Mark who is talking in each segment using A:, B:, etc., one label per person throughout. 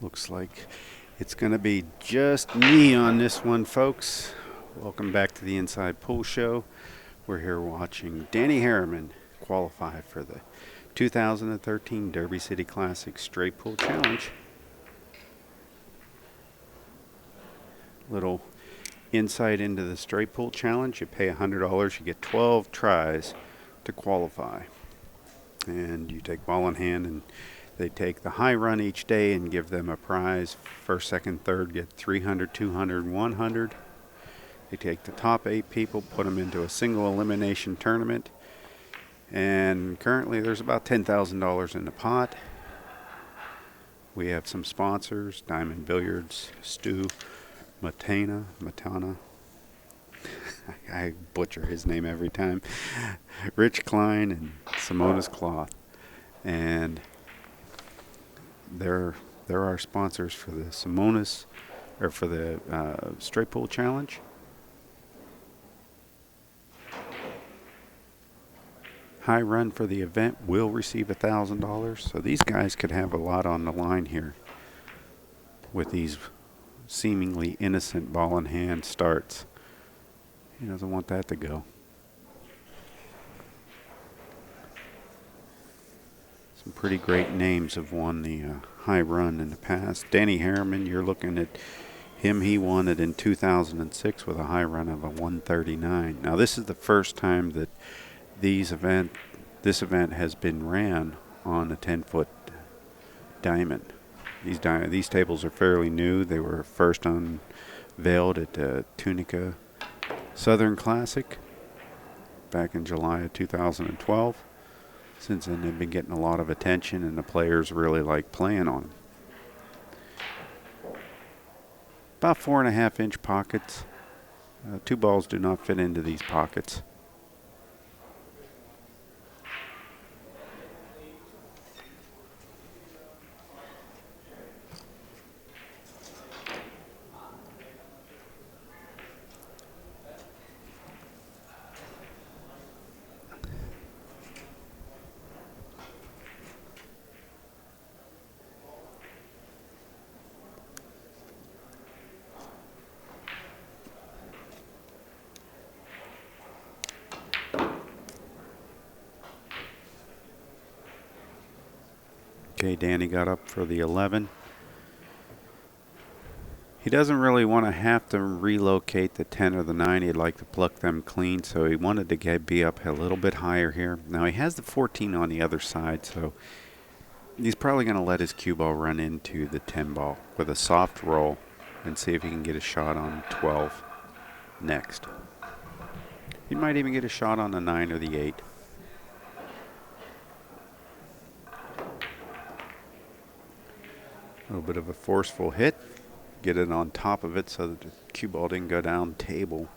A: Looks like it's going to be just me on this one, folks. Welcome back to the Inside Pool Show. We're here watching Danny Harriman qualify for the 2013 Derby City Classic Straight Pool Challenge. Little insight into the Straight Pool Challenge. You pay $100, you get 12 tries to qualify. And you take ball in hand, and they take the high run each day and give them a prize. First, second, third get 300, 200, 100. They take the top 8 people, put them into a single elimination tournament. And currently there's about $10,000 in the pot. We have some sponsors: Diamond Billiards, Stu, Mattana. I butcher his name every time. Rich Klein and Simonis Cloth. And they're our sponsors for the Simonis, or for the Straight Pool Challenge. High run for the event will receive $1,000. So these guys could have a lot on the line here with these seemingly innocent ball in hand starts. He doesn't want that to go. Some pretty great names have won the high run in the past. Danny Harriman, you're looking at him. He won it in 2006 with a high run of a 139. Now this is the first time that this event has been ran on a 10-foot diamond. These tables are fairly new. They were first unveiled at Tunica Southern Classic back in July of 2012. Since then, they've been getting a lot of attention, and the players really like playing on them. About 4.5-inch pockets. 2 balls do not fit into these pockets. Okay, Danny got up for the 11. He doesn't really want to have to relocate the 10 or the 9. He'd like to pluck them clean, so he wanted to be up a little bit higher here. Now he has the 14 on the other side, so he's probably going to let his cue ball run into the 10 ball with a soft roll and see if he can get a shot on 12 next. He might even get a shot on the 9 or the 8. A little bit of a forceful hit. Get it on top of it so that the cue ball didn't go down table.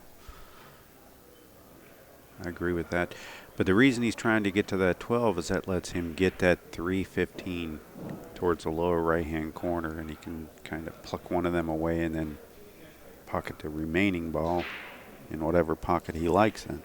A: I agree with that. But the reason he's trying to get to that 12 is that lets him get that 315 towards the lower right-hand corner, and he can kind of pluck one of them away and then pocket the remaining ball in whatever pocket he likes then.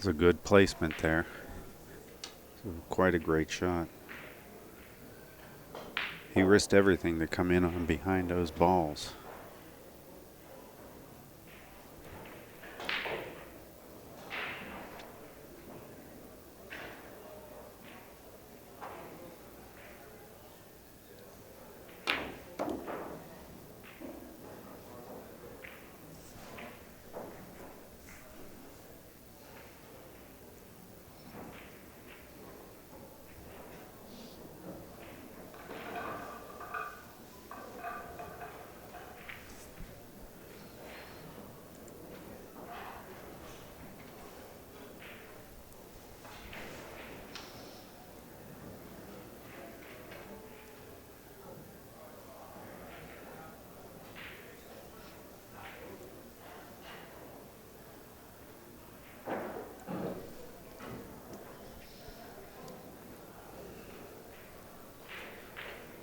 A: was a good placement there. Quite a great shot. He risked everything to come in on behind those balls.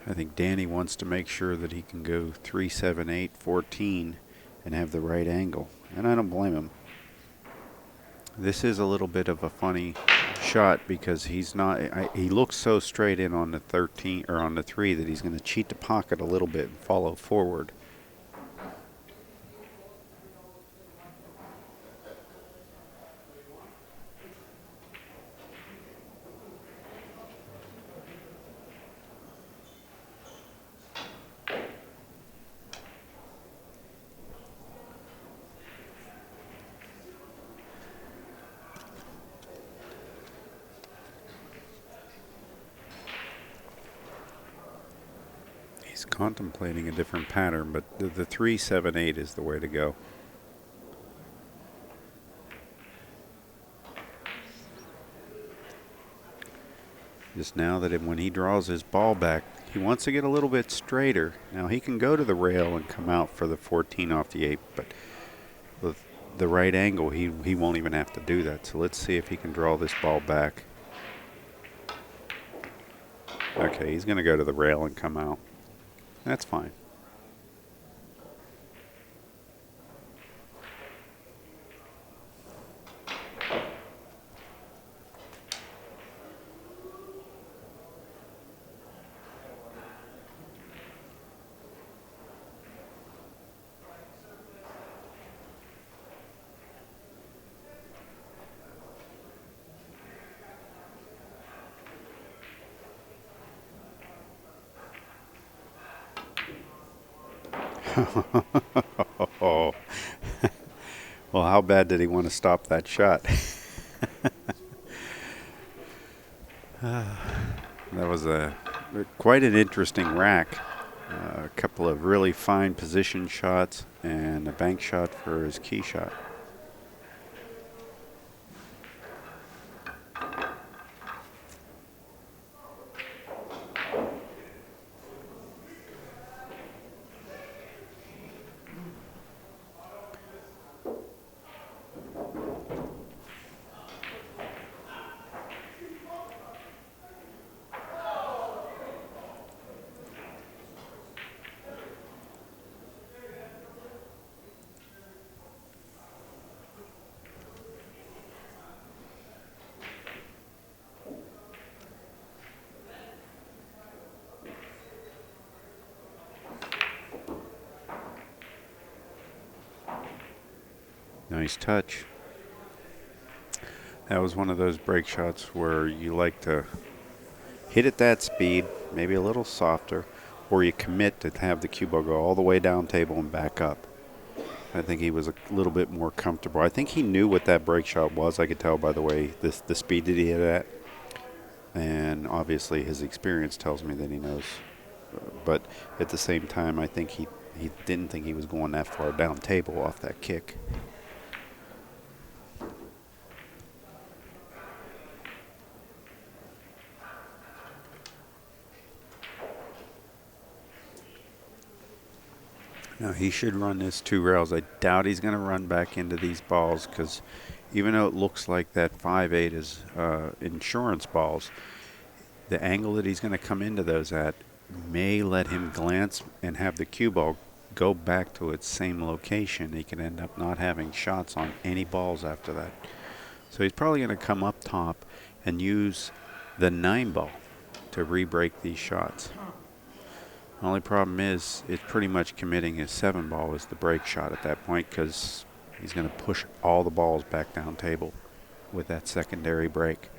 A: I think Danny wants to make sure that he can go 3, 7, 8, 14 and have the right angle. And I don't blame him. This is a little bit of a funny shot because he's not, he looks so straight in on the 13 or on the 3 that he's going to cheat the pocket a little bit and follow forward. He's contemplating a different pattern, but the 3, 7, 8 is the way to go. Just now that when he draws his ball back, he wants to get a little bit straighter. Now he can go to the rail and come out for the 14 off the 8, but with the right angle, he won't even have to do that. So let's see if he can draw this ball back. Okay, he's going to go to the rail and come out. That's fine. Oh. Well, how bad did he want to stop that shot? That was quite an interesting rack. A couple of really fine position shots and a bank shot for his key shot. Nice touch. That was one of those break shots where you like to hit at that speed, maybe a little softer, or you commit to have the cue ball go all the way down table and back up. I think he was a little bit more comfortable. I think he knew what that break shot was. I could tell by the way the speed that he hit at. And obviously his experience tells me that he knows. But at the same time, I think he didn't think he was going that far down table off that kick. Now he should run this 2 rails. I doubt he's going to run back into these balls because even though it looks like that 5-8 is insurance balls, the angle that he's going to come into those at may let him glance and have the cue ball go back to its same location. He can end up not having shots on any balls after that. So he's probably going to come up top and use the 9 ball to re-break these shots. The only problem is it's pretty much committing his 7 ball as the break shot at that point, because he's going to push all the balls back down table with that secondary break.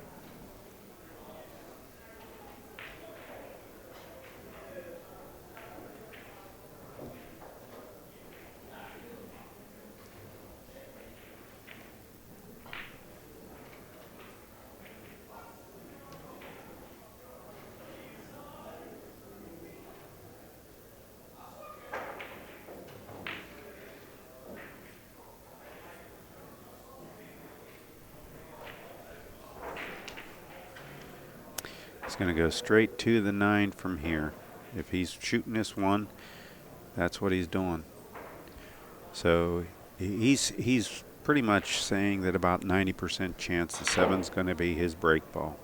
A: He's going to go straight to the 9 from here. If he's shooting this one, that's what he's doing. So he's pretty much saying that about 90% chance the 7's going to be his break ball.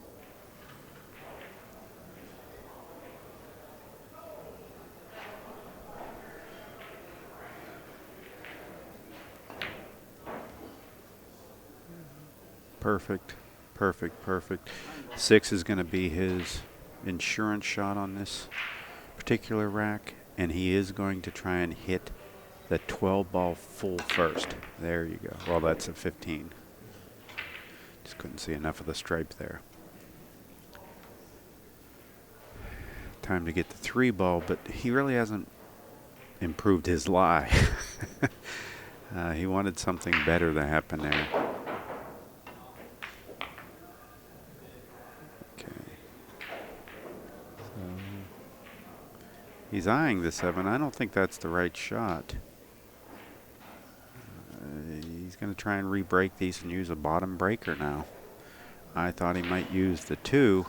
A: Perfect, perfect, perfect. 6 is going to be his insurance shot on this particular rack, and he is going to try and hit the 12 ball full first. There you go. Well, that's a 15. Just couldn't see enough of the stripe there. Time to get the 3 ball, but he really hasn't improved his lie. He wanted something better to happen there. He's eyeing the 7. I don't think that's the right shot. He's going to try and re-break these and use a bottom breaker now. I thought he might use the 2.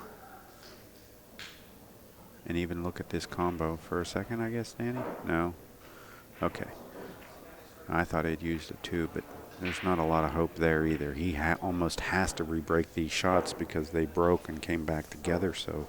A: And even look at this combo for a second, I guess, Danny? No? Okay. I thought he'd used a 2, but there's not a lot of hope there either. He almost has to re-break these shots because they broke and came back together, so...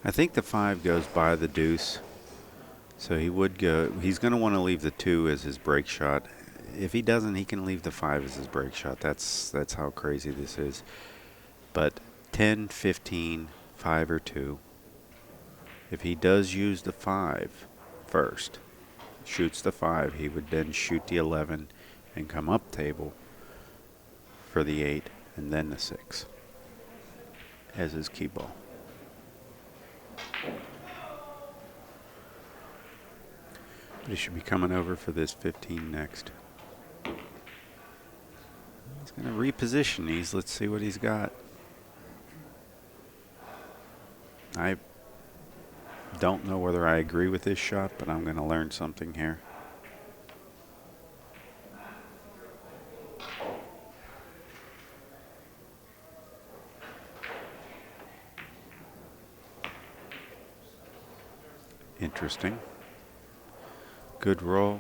A: I think the 5 goes by the deuce. So he would go, he's going to want to leave the 2 as his break shot. If he doesn't, he can leave the 5 as his break shot. That's how crazy this is. But 10, 15, 5 or 2. If he does use the 5 first, shoots the 5, he would then shoot the 11 and come up table for the 8 and then the 6 as his key ball. But he should be coming over for this 15 next. He's going to reposition these. Let's see what he's got. I don't know whether I agree with this shot, but I'm going to learn something here. interesting. Good roll.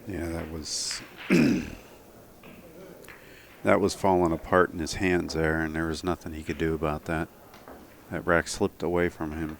A: Yeah, that was falling apart in his hands there, and there was nothing he could do about that. That rack slipped away from him.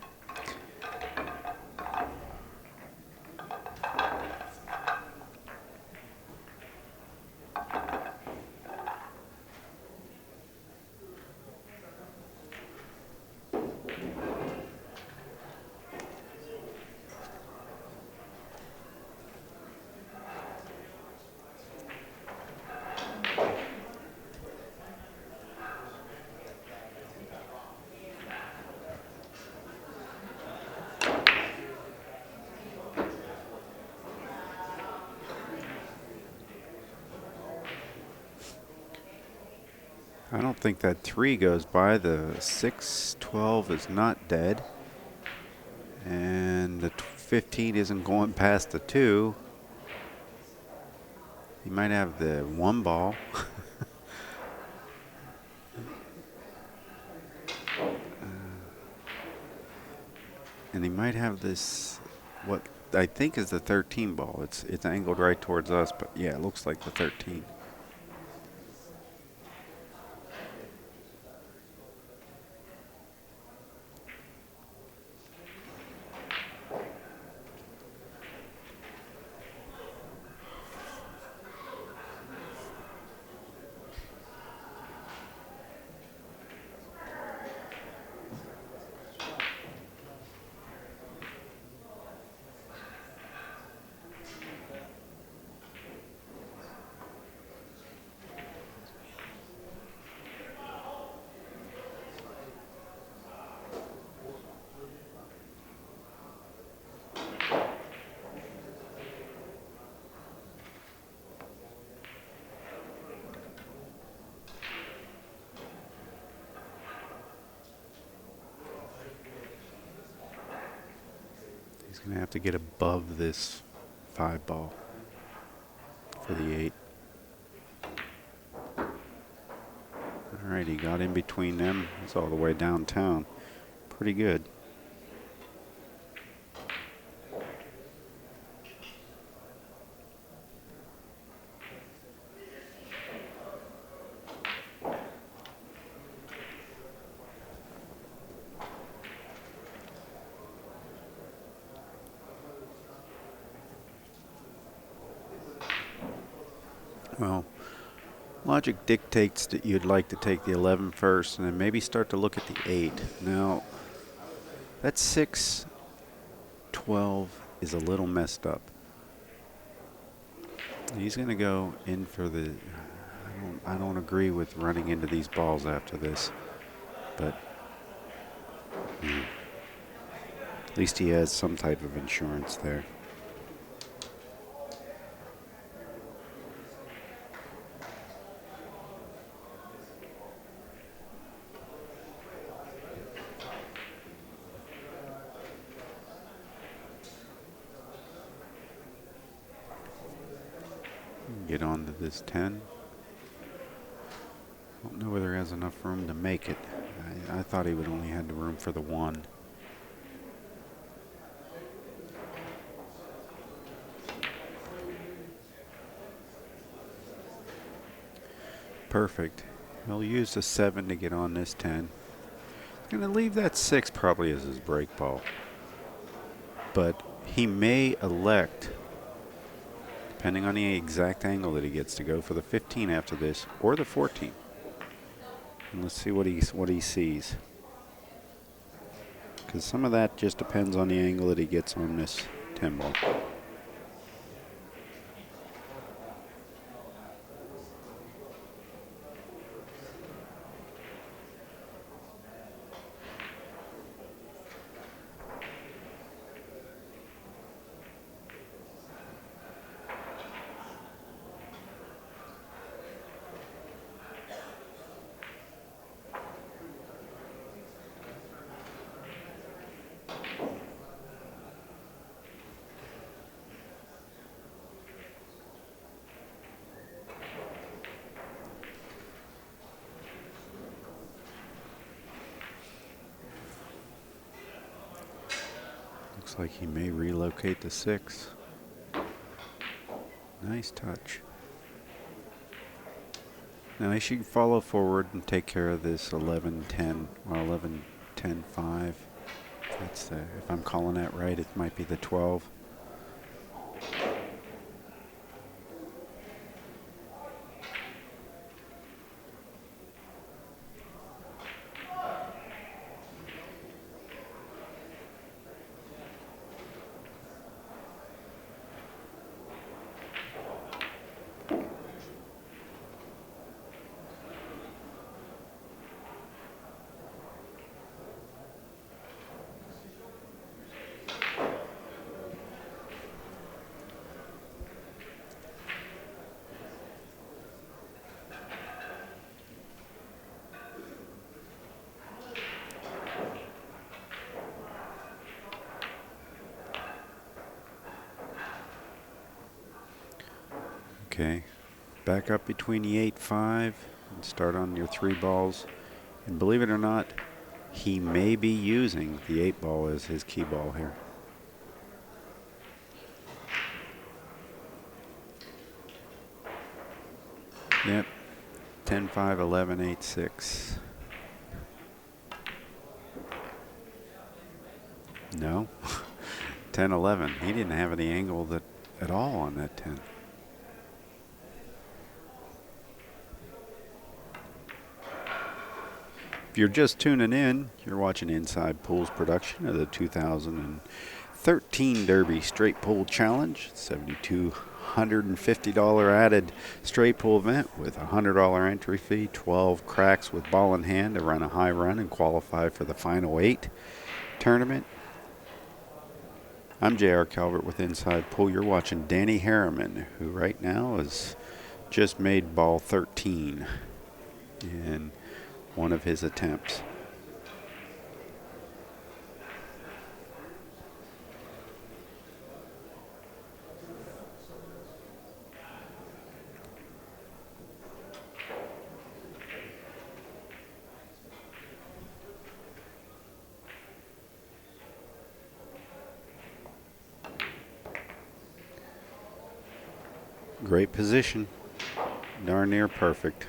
A: I don't think that 3 goes by. The 6-12 is not dead. And the 15 isn't going past the 2. He might have the 1 ball. And he might have this, what I think is the 13 ball. It's angled right towards us, but yeah, it looks like the 13. Gonna have to get above this 5 ball for the 8. All right, he got in between them. It's all the way downtown. Pretty good. Well, logic dictates that you'd like to take the 11 first and then maybe start to look at the 8. Now, that 6, 12 is a little messed up. He's going to go in for the... I don't agree with running into these balls after this, but at least he has some type of insurance there. Get on to this 10. Don't know whether he has enough room to make it. I thought he would only have the room for the 1. Perfect. He'll use the 7 to get on this 10. He's going to leave that 6 probably as his break ball. But he may elect, depending on the exact angle that he gets, to go for the 15 after this or the 14. And let's see what he sees. Because some of that just depends on the angle that he gets on this 10 ball. Looks like he may relocate the 6. Nice touch. Now he should follow forward and take care of this 11-10, or 11-10-5. That's the, if I'm calling that right, it might be the 12. Okay, back up between the 8-5 and start on your 3 balls. And believe it or not, he may be using the 8 ball as his key ball here. Yep, 10-5, 11, 8, 6. No, 10, 11. He didn't have any angle that at all on that 10. If you're just tuning in, you're watching Inside Pool's production of the 2013 Derby Straight Pool Challenge, $7,250 added straight pool event with a $100 entry fee, 12 cracks with ball in hand to run a high run and qualify for the final 8 tournament. I'm J.R. Calvert with Inside Pool. You're watching Danny Harriman, who right now has just made ball 13 in one of his attempts. Great position. Darn near perfect.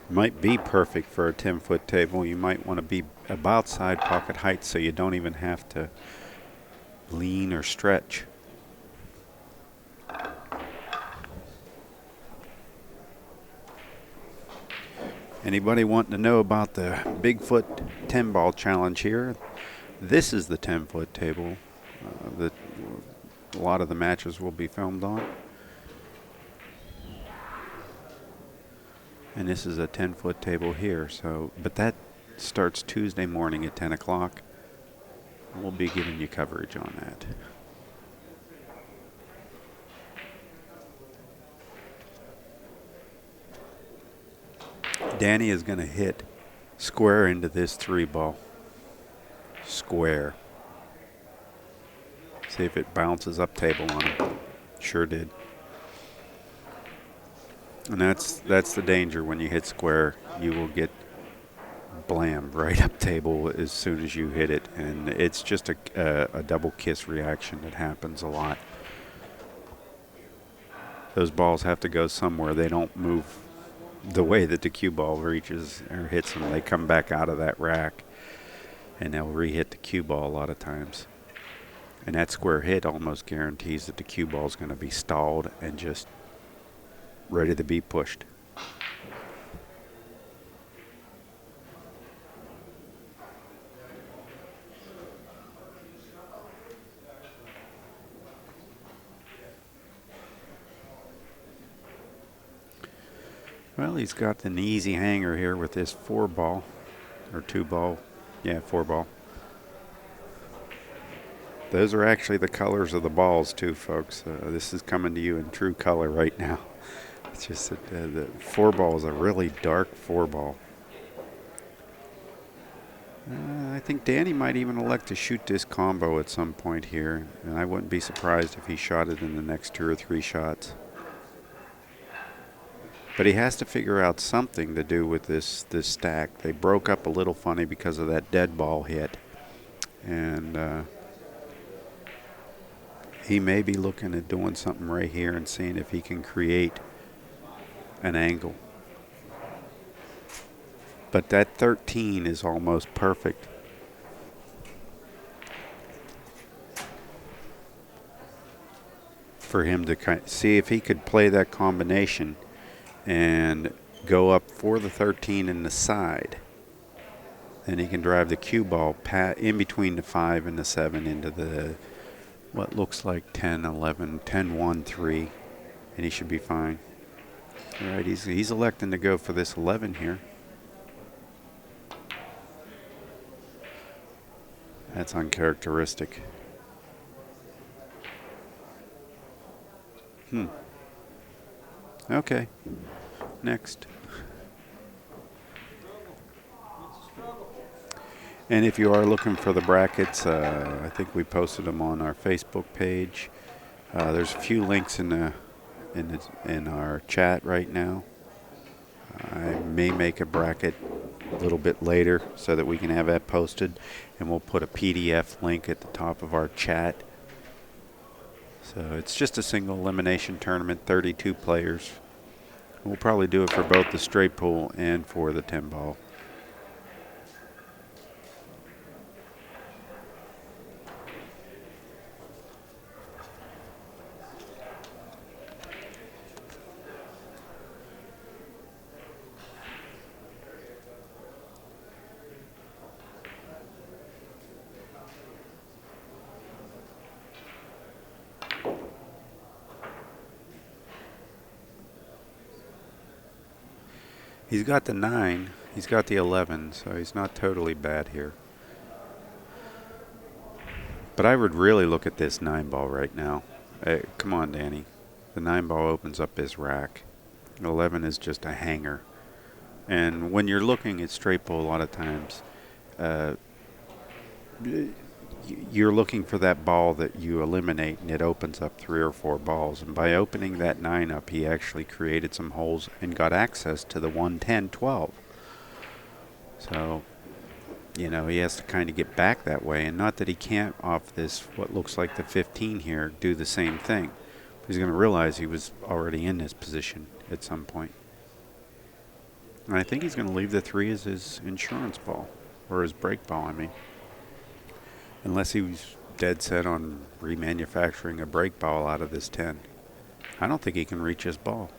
A: Might be perfect for a 10-foot table. You might want to be about side pocket height so you don't even have to lean or stretch. Anybody wanting to know about the Bigfoot 10-ball challenge here? This is the 10-foot table that a lot of the matches will be filmed on. And this is a 10-foot table here. So, but that starts Tuesday morning at 10 o'clock. We'll be giving you coverage on that. Danny is going to hit square into this 3-ball. Square. See if it bounces up table on him. Sure did. And that's the danger when you hit square. You will get blammed right up table as soon as you hit it. And it's just a double kiss reaction that happens a lot. Those balls have to go somewhere. They don't move the way that the cue ball reaches or hits them. They come back out of that rack and they'll re-hit the cue ball a lot of times. And that square hit almost guarantees that the cue ball is going to be stalled and just ready to be pushed. Well, he's got an easy hanger here with this 4-ball or 2-ball. Yeah, 4-ball. Those are actually the colors of the balls too, folks. This is coming to you in true color right now. It's just that the 4-ball is a really dark 4-ball. I think Danny might even elect to shoot this combo at some point here, and I wouldn't be surprised if he shot it in the next 2 or 3 shots. But he has to figure out something to do with this stack. They broke up a little funny because of that dead ball hit. And he may be looking at doing something right here and seeing if he can create an angle. But that 13 is almost perfect. For him to see if he could play that combination and go up for the 13 in the side. Then he can drive the cue ball in between the 5 and the 7 into the what looks like 10, 11, 10, 1, 3, and he should be fine. All right, he's electing to go for this 11 here. That's uncharacteristic. Okay. Next. And if you are looking for the brackets, I think we posted them on our Facebook page. There's a few links in our chat right now. I may make a bracket a little bit later so that we can have that posted, and we'll put a PDF link at the top of our chat. So it's just a single elimination tournament, 32 players. We'll probably do it for both the straight pool and for the 10-ball. He's got the 9, he's got the 11, so he's not totally bad here. But I would really look at this 9-ball right now. Come on, Danny. The 9-ball opens up his rack. 11 is just a hanger. And when you're looking at straight pull, a lot of times, you're looking for that ball that you eliminate, and it opens up 3 or 4 balls. And by opening that 9 up, he actually created some holes and got access to the 1, 10, 12. So You know, he has to kind of get back that way, and not that he can't off this, what looks like the 15 here, do the same thing. He's going to realize he was already in this position at some point. And I think he's going to leave the 3 as his insurance ball, or his break ball, I mean. Unless he was dead set on remanufacturing a break ball out of this 10. I don't think he can reach his ball.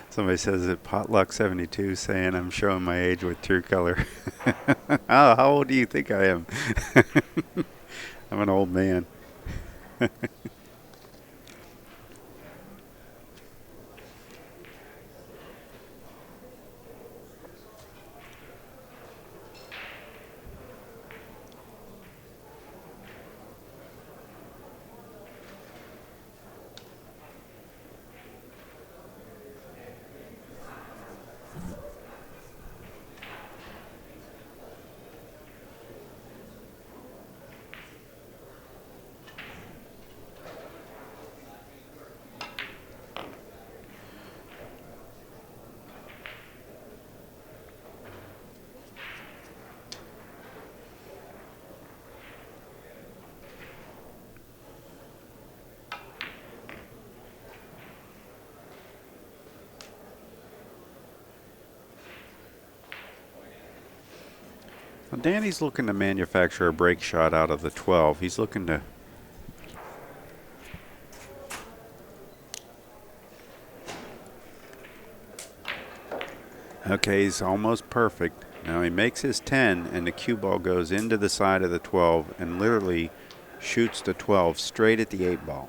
A: Somebody says that Potluck 72 saying I'm showing my age with True Color. Oh, how old do you think I am? I'm an old man. Well, Danny's looking to manufacture a break shot out of the 12. He's looking to... Okay, he's almost perfect. Now he makes his 10, and the cue ball goes into the side of the 12 and literally shoots the 12 straight at the 8 ball.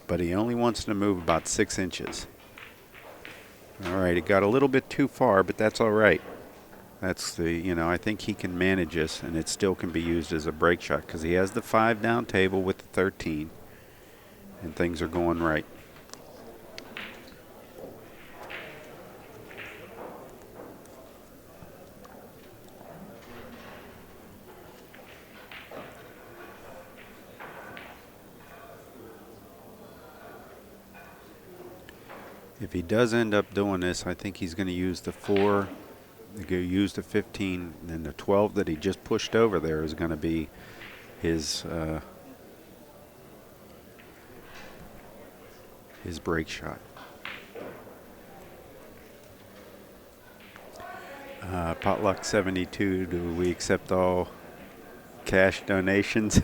A: But he only wants to move about 6 inches. All right, it got a little bit too far, but that's all right. That's the, you know, I think he can manage this, and it still can be used as a break shot because he has the 5 down table with the 13, and things are going right. If he does end up doing this, I think he's going to use the 4, use the 15, and the 12 that he just pushed over there is going to be his break shot. Potluck 72, do we accept all cash donations?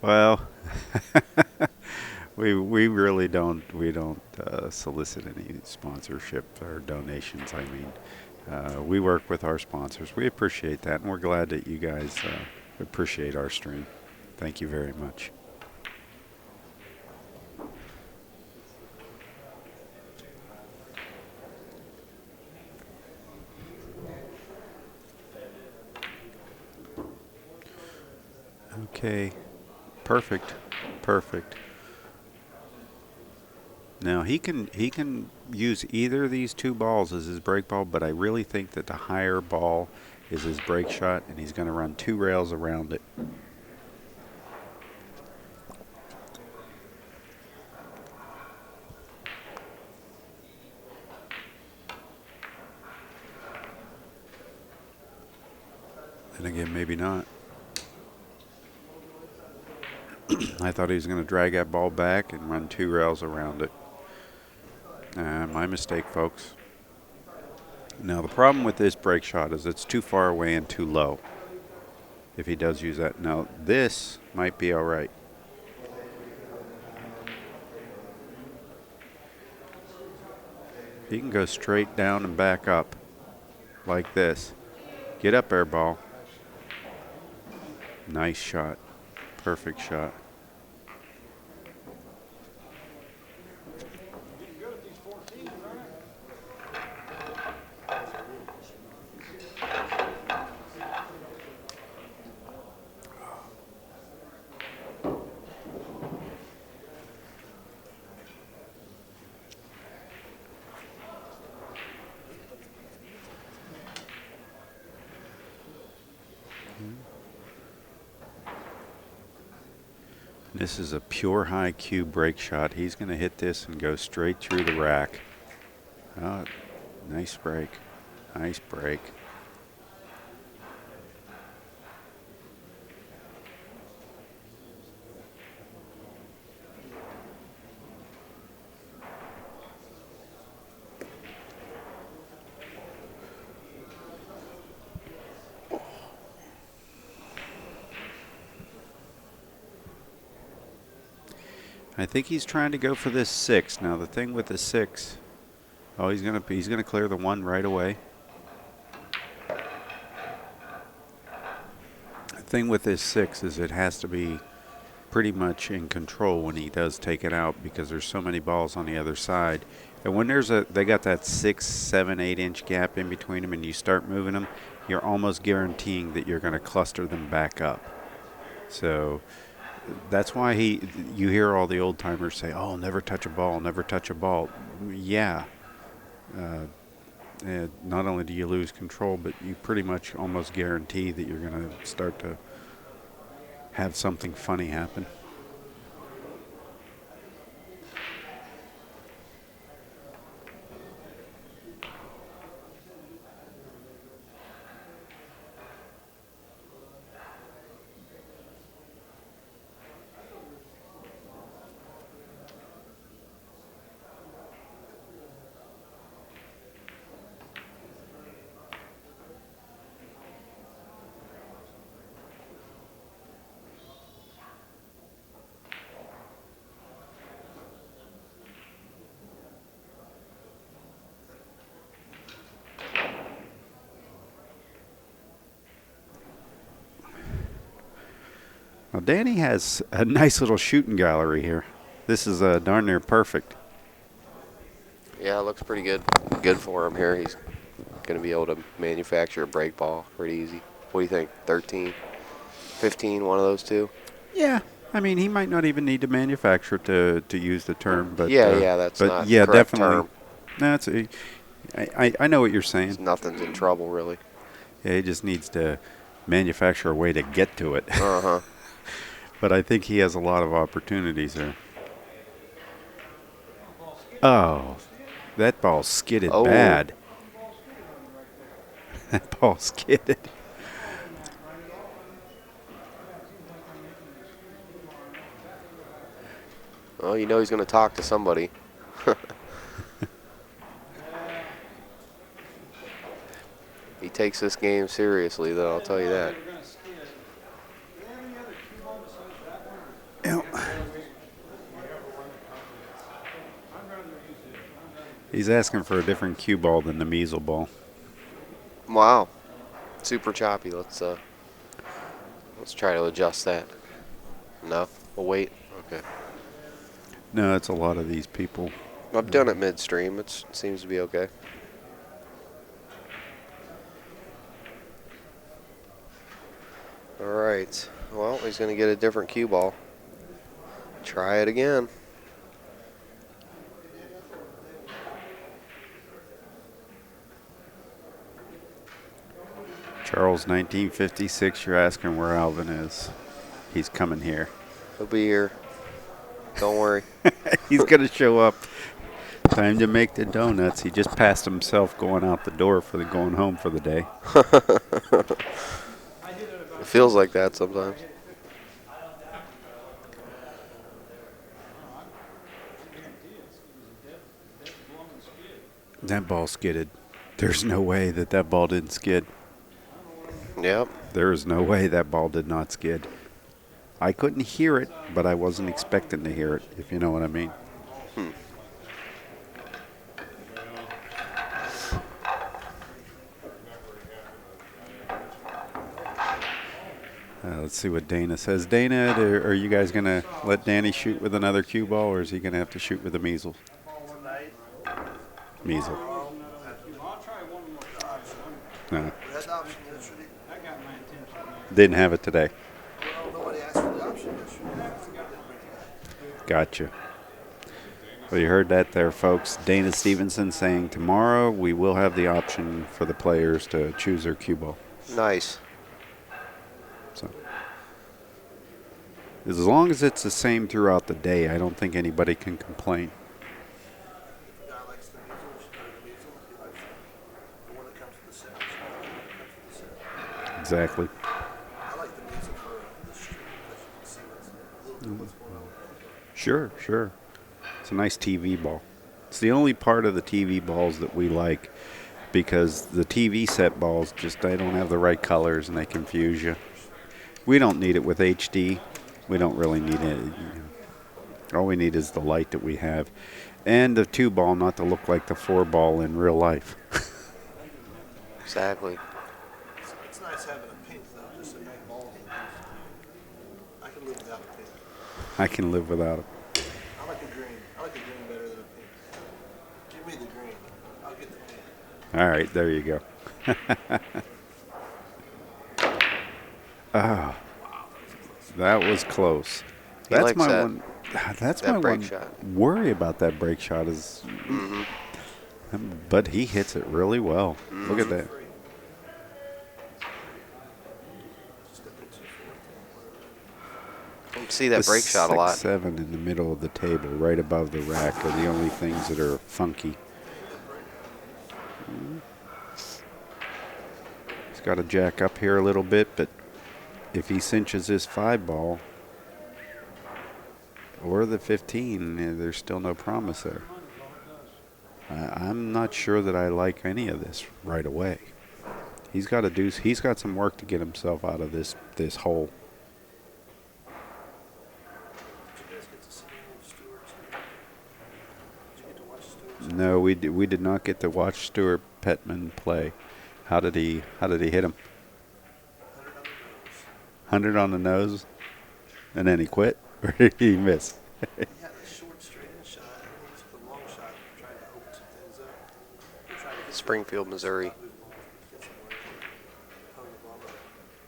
A: Well, we really don't. We don't solicit any sponsorship or donations. I mean, we work with our sponsors. We appreciate that, and we're glad that you guys appreciate our stream. Thank you very much. Okay, perfect, perfect. Now he can use either of these 2 balls as his break ball, but I really think that the higher ball is his break shot, and he's going to run 2 rails around it. And again, maybe not. I thought he was going to drag that ball back and run 2 rails around it. My mistake, folks. Now, the problem with this break shot is it's too far away and too low if he does use that. Now, this might be all right. He can go straight down and back up like this. Get up, air ball. Nice shot. Perfect shot. This is a pure high Q break shot. He's going to hit this and go straight through the rack. Oh, nice break. Nice break. I think he's trying to go for this 6. Now the thing with the 6, oh, he's gonna clear the 1 right away. The thing with this 6 is it has to be pretty much in control when he does take it out, because there's so many balls on the other side. And when they got that 6, 7, 8 inch gap in between them, and you start moving them, you're almost guaranteeing that you're going to cluster them back up. So that's why you hear all the old timers say, "Oh, never touch a ball, never touch a ball." Yeah. Not only do you lose control, but you pretty much almost guarantee that you're going to start to have something funny happen. Well, Danny has a nice little shooting gallery here. This is darn near perfect.
B: Yeah, it looks pretty good. Good for him here. He's going to be able to manufacture a break ball pretty easy. What do you think? 13, 15, one of those two?
A: Yeah. I mean, he might not even need to manufacture to use the term, but
B: that's
A: but
B: not
A: yeah,
B: the correct
A: definitely.
B: term.
A: I know what you're saying.
B: Nothing's in trouble, really.
A: Yeah, he just needs to manufacture a way to get to it.
B: Uh-huh.
A: But I think he has a lot of opportunities there. Oh, that ball skidded bad. That ball skidded.
B: Well, you know he's going to talk to somebody. He takes this game seriously, though, I'll tell you that.
A: He's asking for a different cue ball than the measle ball.
B: Wow. Super choppy. Let's try to adjust that. No? We'll wait? Okay.
A: No, it's a lot of these people.
B: I've done it midstream. It seems to be okay. All right. Well, he's going to get a different cue ball. Try it again.
A: Charles, 1956, you're asking where Alvin is. He's coming here.
B: He'll be here. Don't worry.
A: He's going to show up. Time to make the donuts. He just passed himself going out the door for going home for the day.
B: It feels like that sometimes.
A: That ball skidded. There's no way that ball didn't skid.
B: Yep.
A: There is no way that ball did not skid. I couldn't hear it, but I wasn't expecting to hear it, if you know what I mean. Let's see what Dana says. Dana, are you guys going to let Danny shoot with another cue ball, or is he going to have to shoot with a measles? Measles. No. Didn't have it today. Gotcha. Well, you heard that there, folks. Dana Stevenson saying tomorrow we will have the option for the players to choose their cue ball.
B: Nice.
A: So, as long as it's the same throughout the day, I don't think anybody can complain. Exactly. Sure. It's a nice TV ball. It's the only part of the TV balls that we like, because the TV set balls they don't have the right colors and they confuse you. We don't need it with HD. We don't really need it. All we need is the light that we have, and the 2-ball not to look like the 4-ball in real life.
B: Exactly.
C: It's nice having a pink, though, just a nice ball. I can live without a pink.
A: I can live without it.
C: I like a green. I like a green better than a pink. Give me the green. I'll get the pink.
A: All right, there you go. Ah, that was close.
B: He
A: That's
B: likes
A: my
B: that.
A: one. That's
B: That
A: my
B: break
A: one
B: shot.
A: worry about that break shot is. But he hits it really well. Look at that.
B: You can see that break shot a lot.
A: 6-7 in the middle of the table, right above the rack, are the only things that are funky. He's got to jack up here a little bit, but if he cinches his 5-ball or the 15, there's still no promise there. I'm not sure that I like any of this right away. He's got some work to get himself out of this hole. No, we did not get to watch Stuart Petman play. How did he hit him? 100 on the nose, and then he quit, or did he miss?
C: He had a short straight-in shot. He took a long shot, trying to open some things up.
B: Springfield, Missouri.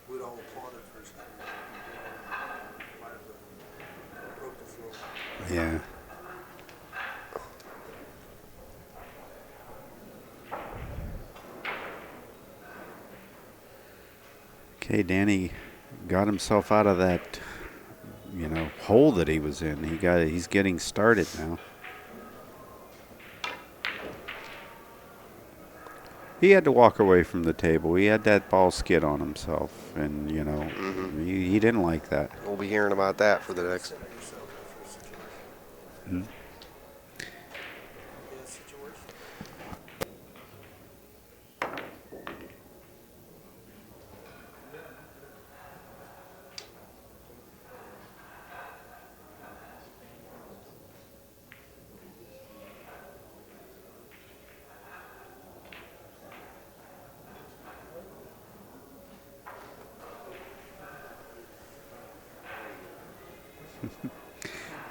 C: We'd all applauded for his broke the floor.
A: Yeah. Okay, Danny got himself out of that, hole that he was in. He's getting started now. He had to walk away from the table. He had that ball skid on himself, and he didn't like that.
B: We'll be hearing about that for the next.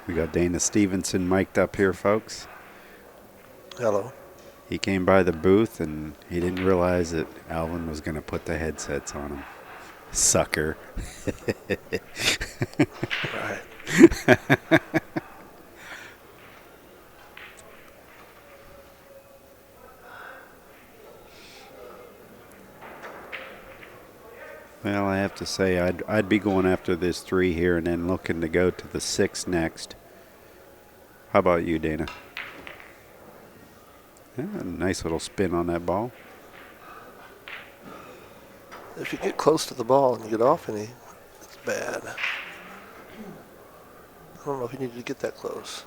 A: We got Dana Stevenson mic'd up here, folks.
C: Hello.
A: He came by the booth, and he didn't realize that Alvin was going to put the headsets on him. Sucker.
C: Right.
A: Well, I have to say, I'd be going after this 3 here and then looking to go to the 6 next. How about you, Dana? Yeah, nice little spin on that ball.
C: If you get close to the ball and you get off any, it's bad. I don't know if you need to get that close.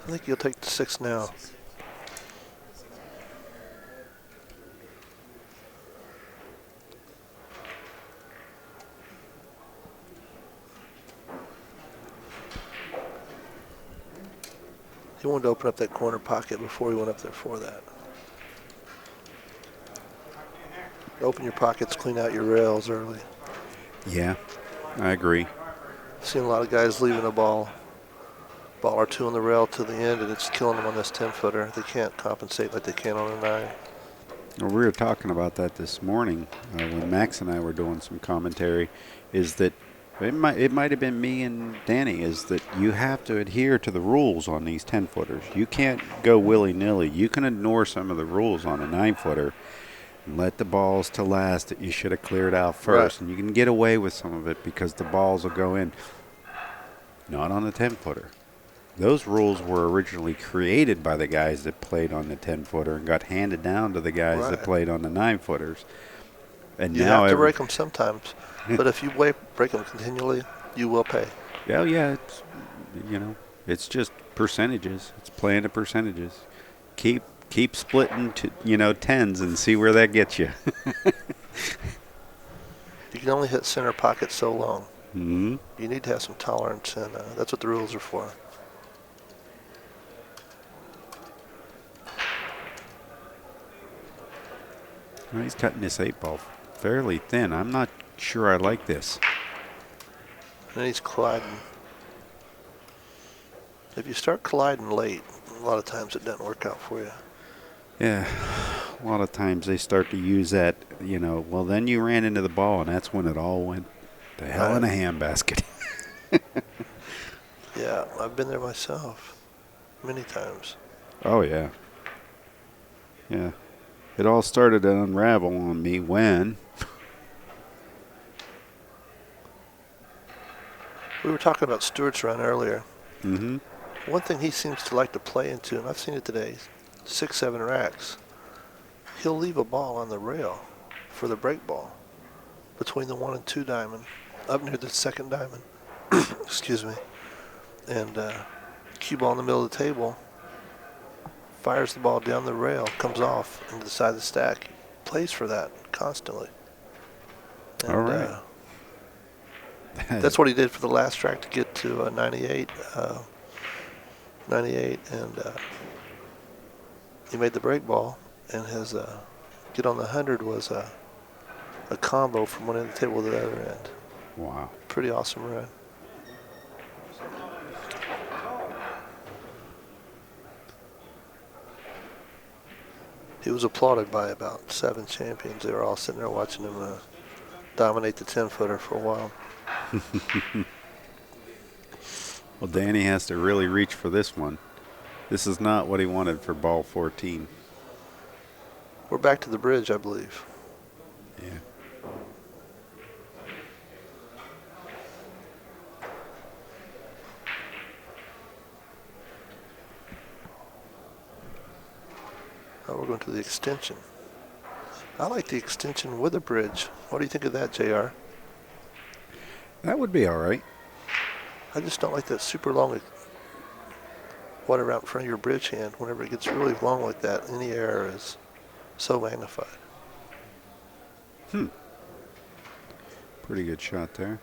C: I think you'll take the 6 now. He wanted to open up that corner pocket before he went up there for that. Open your pockets, clean out your rails early.
A: Yeah, I agree.
C: I've seen a lot of guys leaving a ball or two on the rail to the end, and it's killing them on this 10-footer. They can't compensate like they can on a 9.
A: Well, we were talking about that this morning when Max and I were doing some commentary, is that it might have been me and Danny, is that you have to adhere to the rules on these 10-footers. You can't go willy-nilly. You can ignore some of the rules on a 9-footer and let the balls to last that you should have cleared out first.
C: Right.
A: And you can get away with some of it because the balls will go in. Not on a 10-footer. Those rules were originally created by the guys that played on the 10-footer and got handed down to the guys that played on the 9-footers. And
C: You
A: now
C: have to break them sometimes, but if you break them continually, you will pay.
A: Yeah, it's, it's just percentages. It's playing the percentages. Keep splitting to, tens and see where that gets you.
C: You can only hit center pocket so long.
A: Mm-hmm.
C: You need to have some tolerance, and that's what the rules are for.
A: Well, he's cutting this 8-ball fairly thin. I'm not sure I like this.
C: And then he's colliding. If you start colliding late, a lot of times it doesn't work out for you.
A: Yeah, a lot of times they start to use that, well, then you ran into the ball, and that's when it all went to hell in a handbasket.
C: Yeah, I've been there myself many times.
A: Oh, yeah. Yeah. It all started to unravel on me when
C: We were talking about Stewart's run earlier.
A: Mm-hmm.
C: One thing he seems to like to play into, and I've seen it today, 6-7 racks. He'll leave a ball on the rail for the break ball between the 1 and 2 diamond, up near the 2nd diamond. Excuse me. And cue ball in the middle of the table, fires the ball down the rail, comes off into the side of the stack. He plays for that constantly. And,
A: all right.
C: That's what he did for the last track to get to 98. 98, and he made the break ball, and his get on the 100 was a combo from one end of the table to the other end.
A: Wow.
C: Pretty awesome run. He was applauded by about 7 champions. They were all sitting there watching him dominate the 10-footer for a while.
A: Well, Danny has to really reach for this one. This is not what he wanted for ball 14.
C: We're back to the bridge, I believe.
A: Yeah.
C: Now we're going to the extension. I like the extension with a bridge. What do you think of that, JR?
A: That would be all right.
C: I just don't like that super long whatever out in front of your bridge hand. Whenever it gets really long like that, any error is so magnified.
A: Pretty good shot there.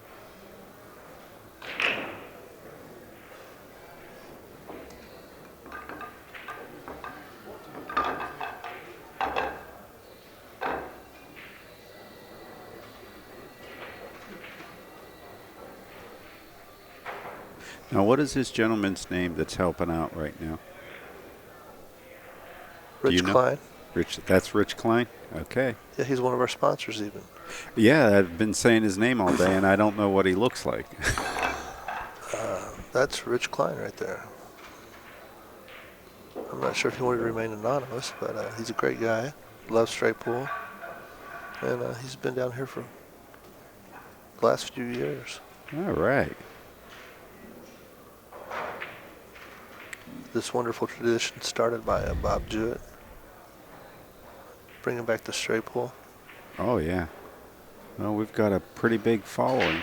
A: Now, what is this gentleman's name that's helping out right now? Do you
C: Rich
A: know?
C: Klein.
A: Rich. That's Rich Klein? Okay.
C: Yeah, he's one of our sponsors even.
A: Yeah, I've been saying his name all day, and I don't know what he looks like.
C: That's Rich Klein right there. I'm not sure if he wanted to remain anonymous, but he's a great guy. Loves straight pool. And he's been down here for the last few years.
A: All right.
C: This wonderful tradition started by Bob Jewett, bringing back the straight pool.
A: Oh, yeah. Well, we've got a pretty big following.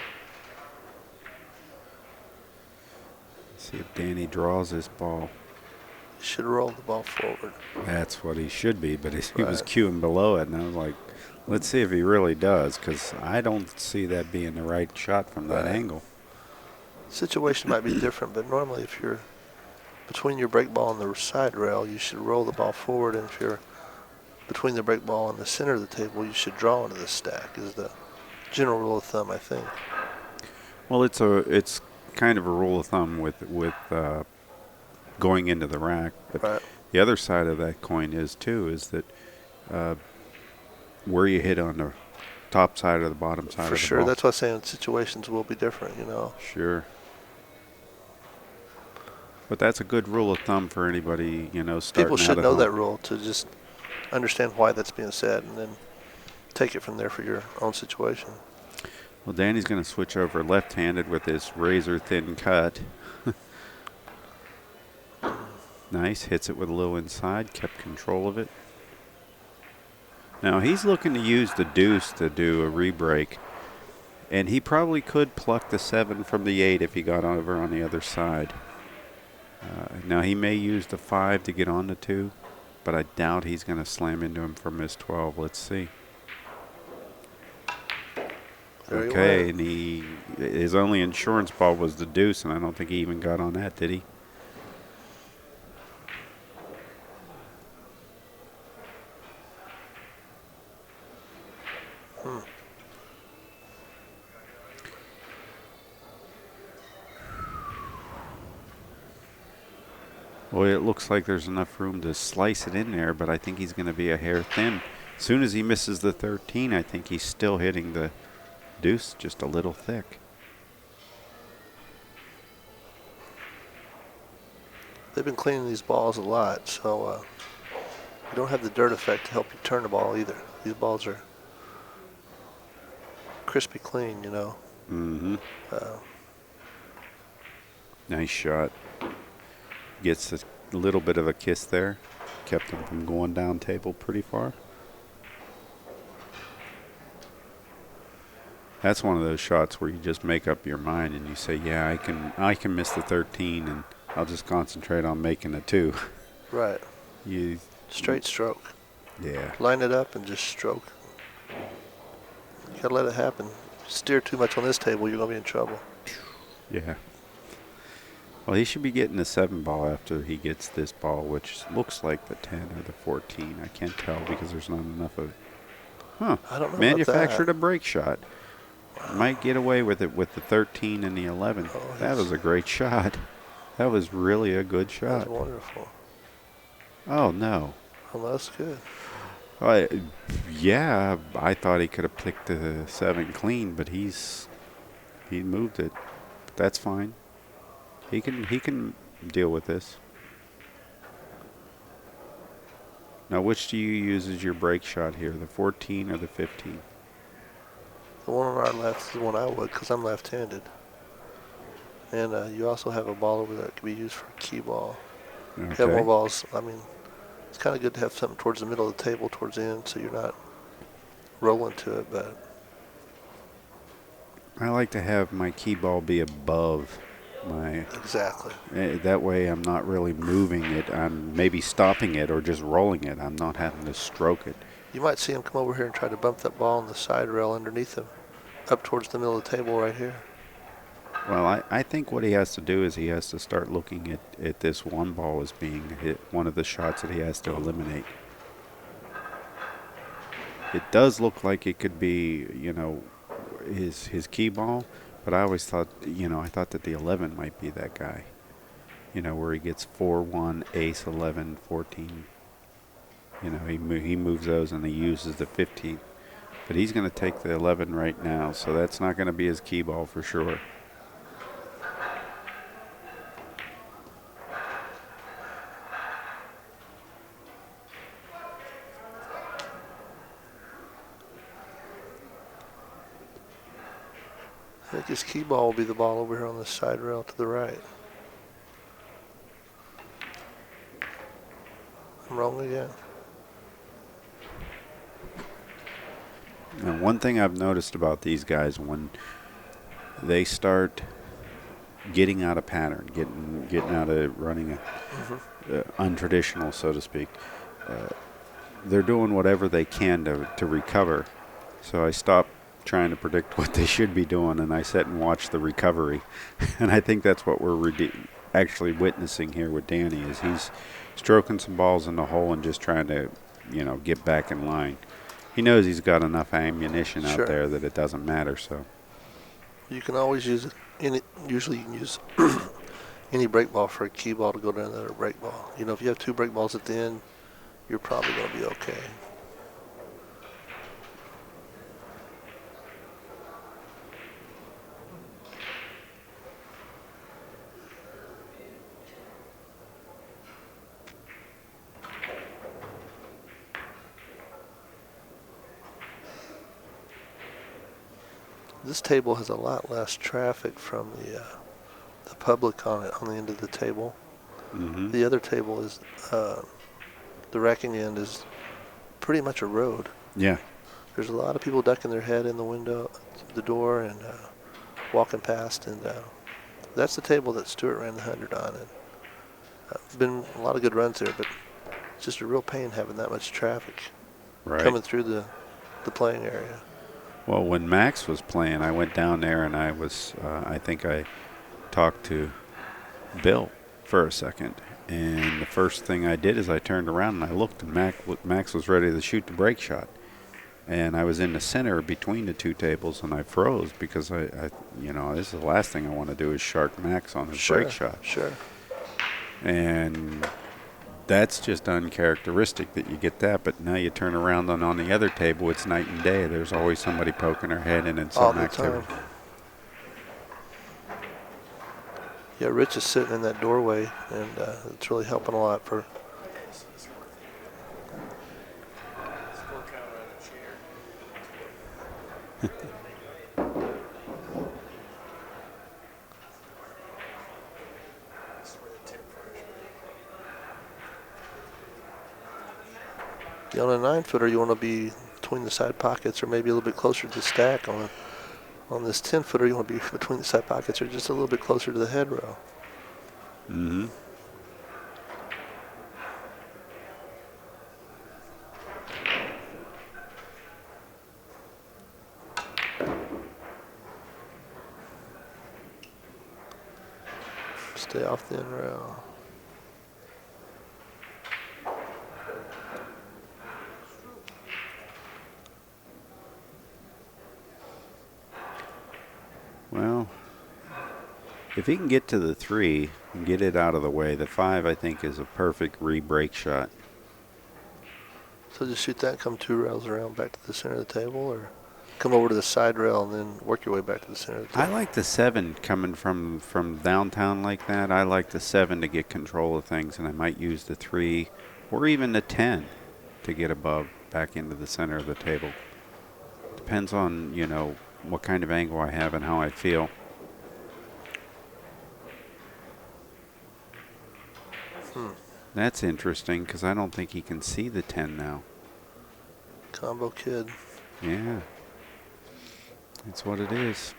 A: Let's see if Danny draws this ball.
C: He should roll the ball forward.
A: That's what he should be, but he was
C: Right.
A: cueing below it, and I was like, let's see if he really does, because I don't see that being the right shot from that
C: Right.
A: angle.
C: Situation might be different, but normally if you're between your break ball and the side rail, you should roll the ball forward, and if you're between the break ball and the center of the table, you should draw into the stack, is the general rule of thumb, I think.
A: Well, it's kind of a rule of thumb with going into the rack, but
C: Right.
A: the other side of that coin is that where you hit on the top side or the bottom side
C: For
A: of the
C: sure.
A: ball.
C: That's why I'm saying situations will be different, you know.
A: Sure. But that's a good rule of thumb for anybody, starting
C: People should
A: out at
C: know
A: home.
C: that rule to just understand why that's being said and then take it from there for your own situation.
A: Well, Danny's going to switch over left-handed with this razor-thin cut. Nice. Hits it with a little inside. Kept control of it. Now, he's looking to use the deuce to do a re-break. And he probably could pluck the 7 from the 8 if he got over on the other side. Now, he may use the 5 to get on the 2, but I doubt he's going to slam into him from his 12. Let's see.
C: Very
A: Okay,
C: well.
A: and his only insurance ball was the deuce, and I don't think he even got on that, did he? Well, it looks like there's enough room to slice it in there, but I think he's going to be a hair thin. As soon as he misses the 13, I think he's still hitting the deuce just a little thick.
C: They've been cleaning these balls a lot, so you don't have the dirt effect to help you turn the ball either. These balls are crispy clean, you know.
A: Mm-hmm. Nice shot. Gets a little bit of a kiss there. Kept him from going down table pretty far. That's one of those shots where you just make up your mind and you say, yeah, I can miss the 13 and I'll just concentrate on making a 2.
C: Right. Straight stroke.
A: Yeah.
C: Line it up and just stroke. You gotta let it happen. Steer too much on this table, you're gonna be in trouble.
A: Yeah. Well, he should be getting the 7 ball after he gets this ball, which looks like the 10 or the 14. I can't tell because there's not enough of it. Huh.
C: I don't know
A: Manufactured
C: about
A: a break shot. Might get away with it with the 13 and the 11.
C: Oh,
A: That was a great shot. That was really a good
C: that.
A: shot.
C: That's wonderful.
A: Oh, no.
C: Well, that's good.
A: Yeah, I thought he could have picked the 7 clean, but he moved it. But that's fine. He can deal with this. Now, which do you use as your break shot here, the 14 or the 15?
C: The one on our left is the one I would, because I'm left-handed. And you also have a ball over there that can be used for a key ball. You have more
A: Okay.
C: balls. I mean, it's kind of good to have something towards the middle of the table, towards the end, so you're not rolling to it. But
A: I like to have my key ball be above my.
C: exactly.
A: That way, I'm not really moving it. I'm maybe stopping it or just rolling it. I'm not having to stroke it.
C: You might see him come over here and try to bump that ball on the side rail underneath him, up towards the middle of the table right here.
A: Well, I think what he has to do is he has to start looking at this one ball as being one of the shots that he has to eliminate. It does look like it could be, his key ball, but I always thought, I thought that the 11 might be that guy. Where he gets 4-1, ace 11, 14. He moves those and he uses the 15. But he's going to take the 11 right now, so that's not going to be his key ball for sure.
C: I think his key ball will be the ball over here on the side rail to the right. I'm wrong again.
A: And one thing I've noticed about these guys, when they start getting out of pattern, getting out of running untraditional, so to speak, they're doing whatever they can to recover. So I stopped trying to predict what they should be doing, and I sit and watch the recovery. And I think that's what we're actually witnessing here with Danny is he's stroking some balls in the hole and just trying to, get back in line. He knows he's got enough ammunition out
C: Sure.
A: there that it doesn't matter. So
C: You can always use it. Usually you can use any break ball for a key ball to go to another break ball. If you have 2 break balls at the end, you're probably going to be okay. This table has a lot less traffic from the public on the end of the table.
A: mm-hmm.
C: The other table is the racking end is pretty much a road.
A: Yeah.
C: There's a lot of people ducking their head in the window, the door, and walking past. And that's the table that Stewart ran the 100 on. And been a lot of good runs there, but it's just a real pain having that much traffic coming through the playing area.
A: Well, when Max was playing, I went down there and I was, I think I talked to Bill for a second. And the first thing I did is I turned around and I looked, and Max was ready to shoot the break shot. And I was in the center between the 2 tables, and I froze because this is the last thing I want to do is shark Max on his break shot.
C: Sure.
A: And that's just uncharacteristic that you get that. But now you turn around and on the other table, it's night and day. There's always somebody poking their head in and some activity.
C: Yeah, Rich is sitting in that doorway, and it's really helping a lot for. On a 9-footer, you want to be between the side pockets, or maybe a little bit closer to the stack. On this 10-footer, you want to be between the side pockets, or just a little bit closer to the head row.
A: Mm-hmm.
C: Stay off the end rail.
A: Well, if he can get to the 3 and get it out of the way, the 5, I think, is a perfect re-break shot.
C: So just shoot that, come 2 rails around back to the center of the table, or come over to the side rail and then work your way back to the center of the table?
A: I like the 7 coming from downtown like that. I like the 7 to get control of things, and I might use the 3 or even the 10 to get above back into the center of the table. Depends on, what kind of angle I have and how I feel. That's interesting because I don't think he can see the 10 now.
C: Combo kid.
A: Yeah. That's what it is.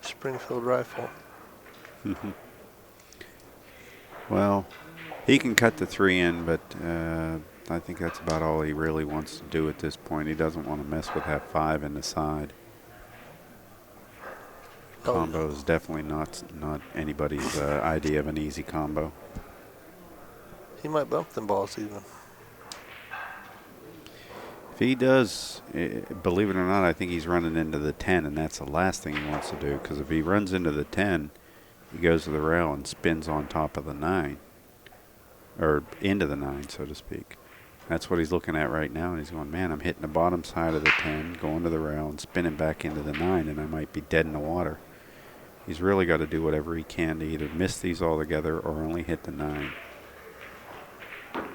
C: Springfield rifle.
A: Well, he can cut the 3 in, but I think that's about all he really wants to do at this point. He doesn't want to mess with that 5 in the side. Combo is definitely not anybody's idea of an easy combo.
C: He might bump them balls even.
A: If he does, believe it or not, I think he's running into the 10, and that's the last thing he wants to do, because if he runs into the 10, he goes to the rail and spins on top of the 9, or into the 9, so to speak. That's what he's looking at right now, and he's going, man, I'm hitting the bottom side of the 10, going to the rail, and spinning back into the 9, and I might be dead in the water. He's really got to do whatever he can to either miss these altogether or only hit the 9.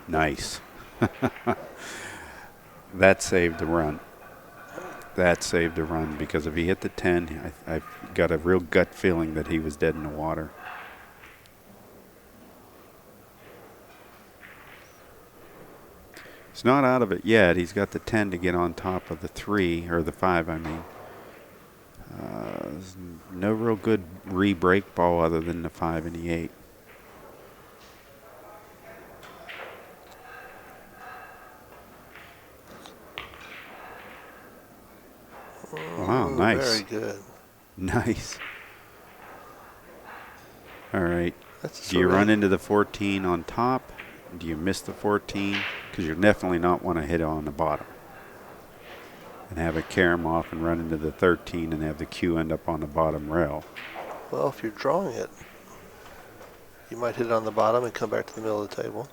A: Nice. That saved the run. That saved the run, because if he hit the 10, I've got a real gut feeling that he was dead in the water. He's not out of it yet. He's got the 10 to get on top of the 3, or the 5, I mean. No real good re-break ball other than the 5 and the 8. Wow, nice.
C: Very good.
A: Nice. All right.
C: That's
A: Do you run into the 14 on top? Do you miss the 14? Because you're definitely not want to hit it on the bottom. And have it carry 'em off and run into the 13 and have the cue end up on the bottom rail.
C: Well, if you're drawing it, you might hit it on the bottom and come back to the middle of the table.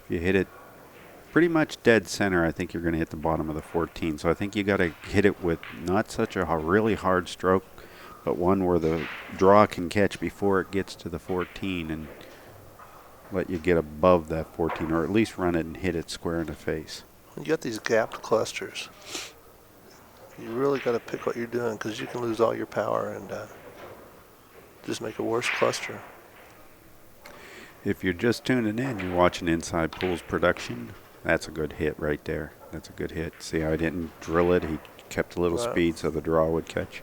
A: If you hit it pretty much dead center, I think you're going to hit the bottom of the 14. So I think you got to hit it with not such a really hard stroke, but one where the draw can catch before it gets to the 14 and let you get above that 14, or at least run it and hit it square in the face.
C: You got these gapped clusters. You really got to pick what you're doing because you can lose all your power and just make a worse cluster.
A: If you're just tuning in, you're watching Inside Pools production. That's a good hit right there. That's a good hit. See how I didn't drill it? He kept a little speed so the draw would catch.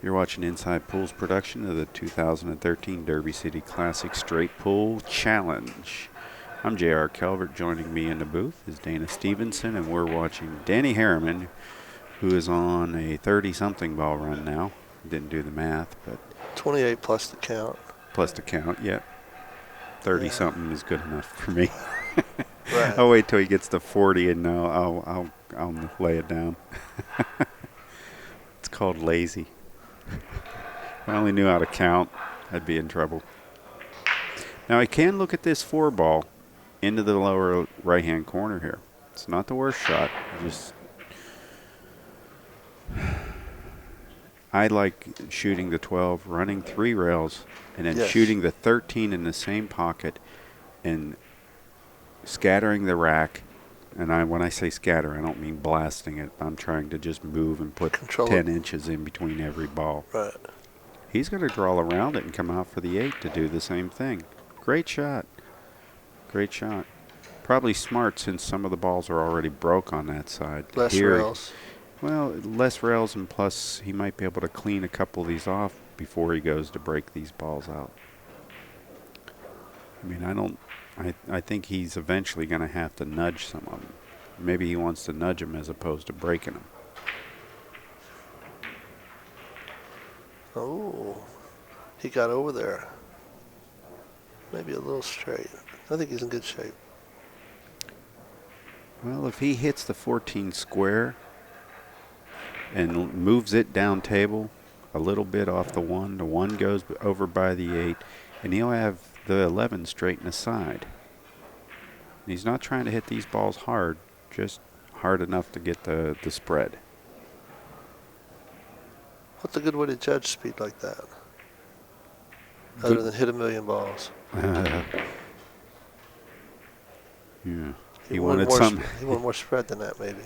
A: You're watching Inside Pools production of the 2013 Derby City Classic Straight Pool Challenge. I'm J.R. Calvert. Joining me in the booth is Dana Stevenson, and we're watching Danny Harriman, who is on a 30-something ball run now. Didn't do the math, but
C: 28 plus the count.
A: Plus the count, yeah. 30-something is good enough for me.
C: Right.
A: I'll wait till he gets to 40 and I'll lay it down. It's called lazy. If I only knew how to count, I'd be in trouble. Now I can look at this 4 ball into the lower right-hand corner here. It's not the worst shot. I like shooting the 12, running 3 rails, and then shooting the 13 in the same pocket and scattering the rack. And when I say scatter, I don't mean blasting it. I'm trying to just move and put 10 inches in between every ball.
C: Right.
A: He's going to draw around it and come out for the 8 to do the same thing. Great shot. Great shot. Probably smart since some of the balls are already broke on that side.
C: Less rails.
A: Well, less rails, and plus he might be able to clean a couple of these off before he goes to break these balls out. I mean, I think he's eventually going to have to nudge some of them. Maybe he wants to nudge them as opposed to breaking them.
C: Oh, he got over there. Maybe a little straight. I think he's in good shape.
A: Well, if he hits the 14 square and moves it down table a little bit off the 1, the 1 goes over by the 8, and he'll have the 11 straight in the side. And he's not trying to hit these balls hard, just hard enough to get the spread.
C: What's a good way to judge speed like that? Other than hit a million balls.
A: Yeah.
C: He wanted more spread than that, maybe.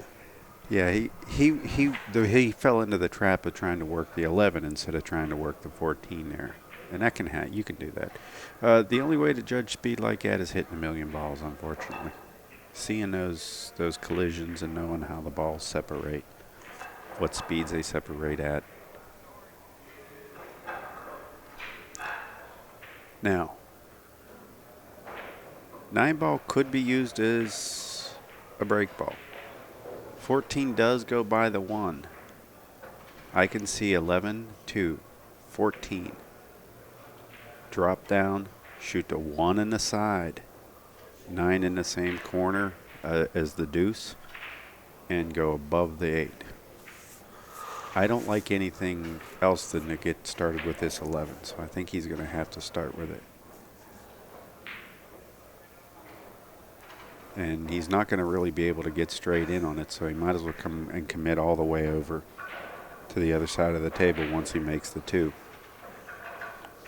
A: Yeah, he fell into the trap of trying to work the 11 instead of trying to work the 14 there. And that you can do that. The only way to judge speed like that is hitting a million balls, unfortunately. Seeing those collisions and knowing how the balls separate, what speeds they separate at. Now, 9 ball could be used as a break ball. 14 does go by the 1. I can see 11, 2, 14. Drop down, shoot the 1 in the side, 9 in the same corner as the deuce, and go above the 8. I don't like anything else than to get started with this 11, so I think he's going to have to start with it. And he's not going to really be able to get straight in on it, so he might as well come and commit all the way over to the other side of the table once he makes the 2.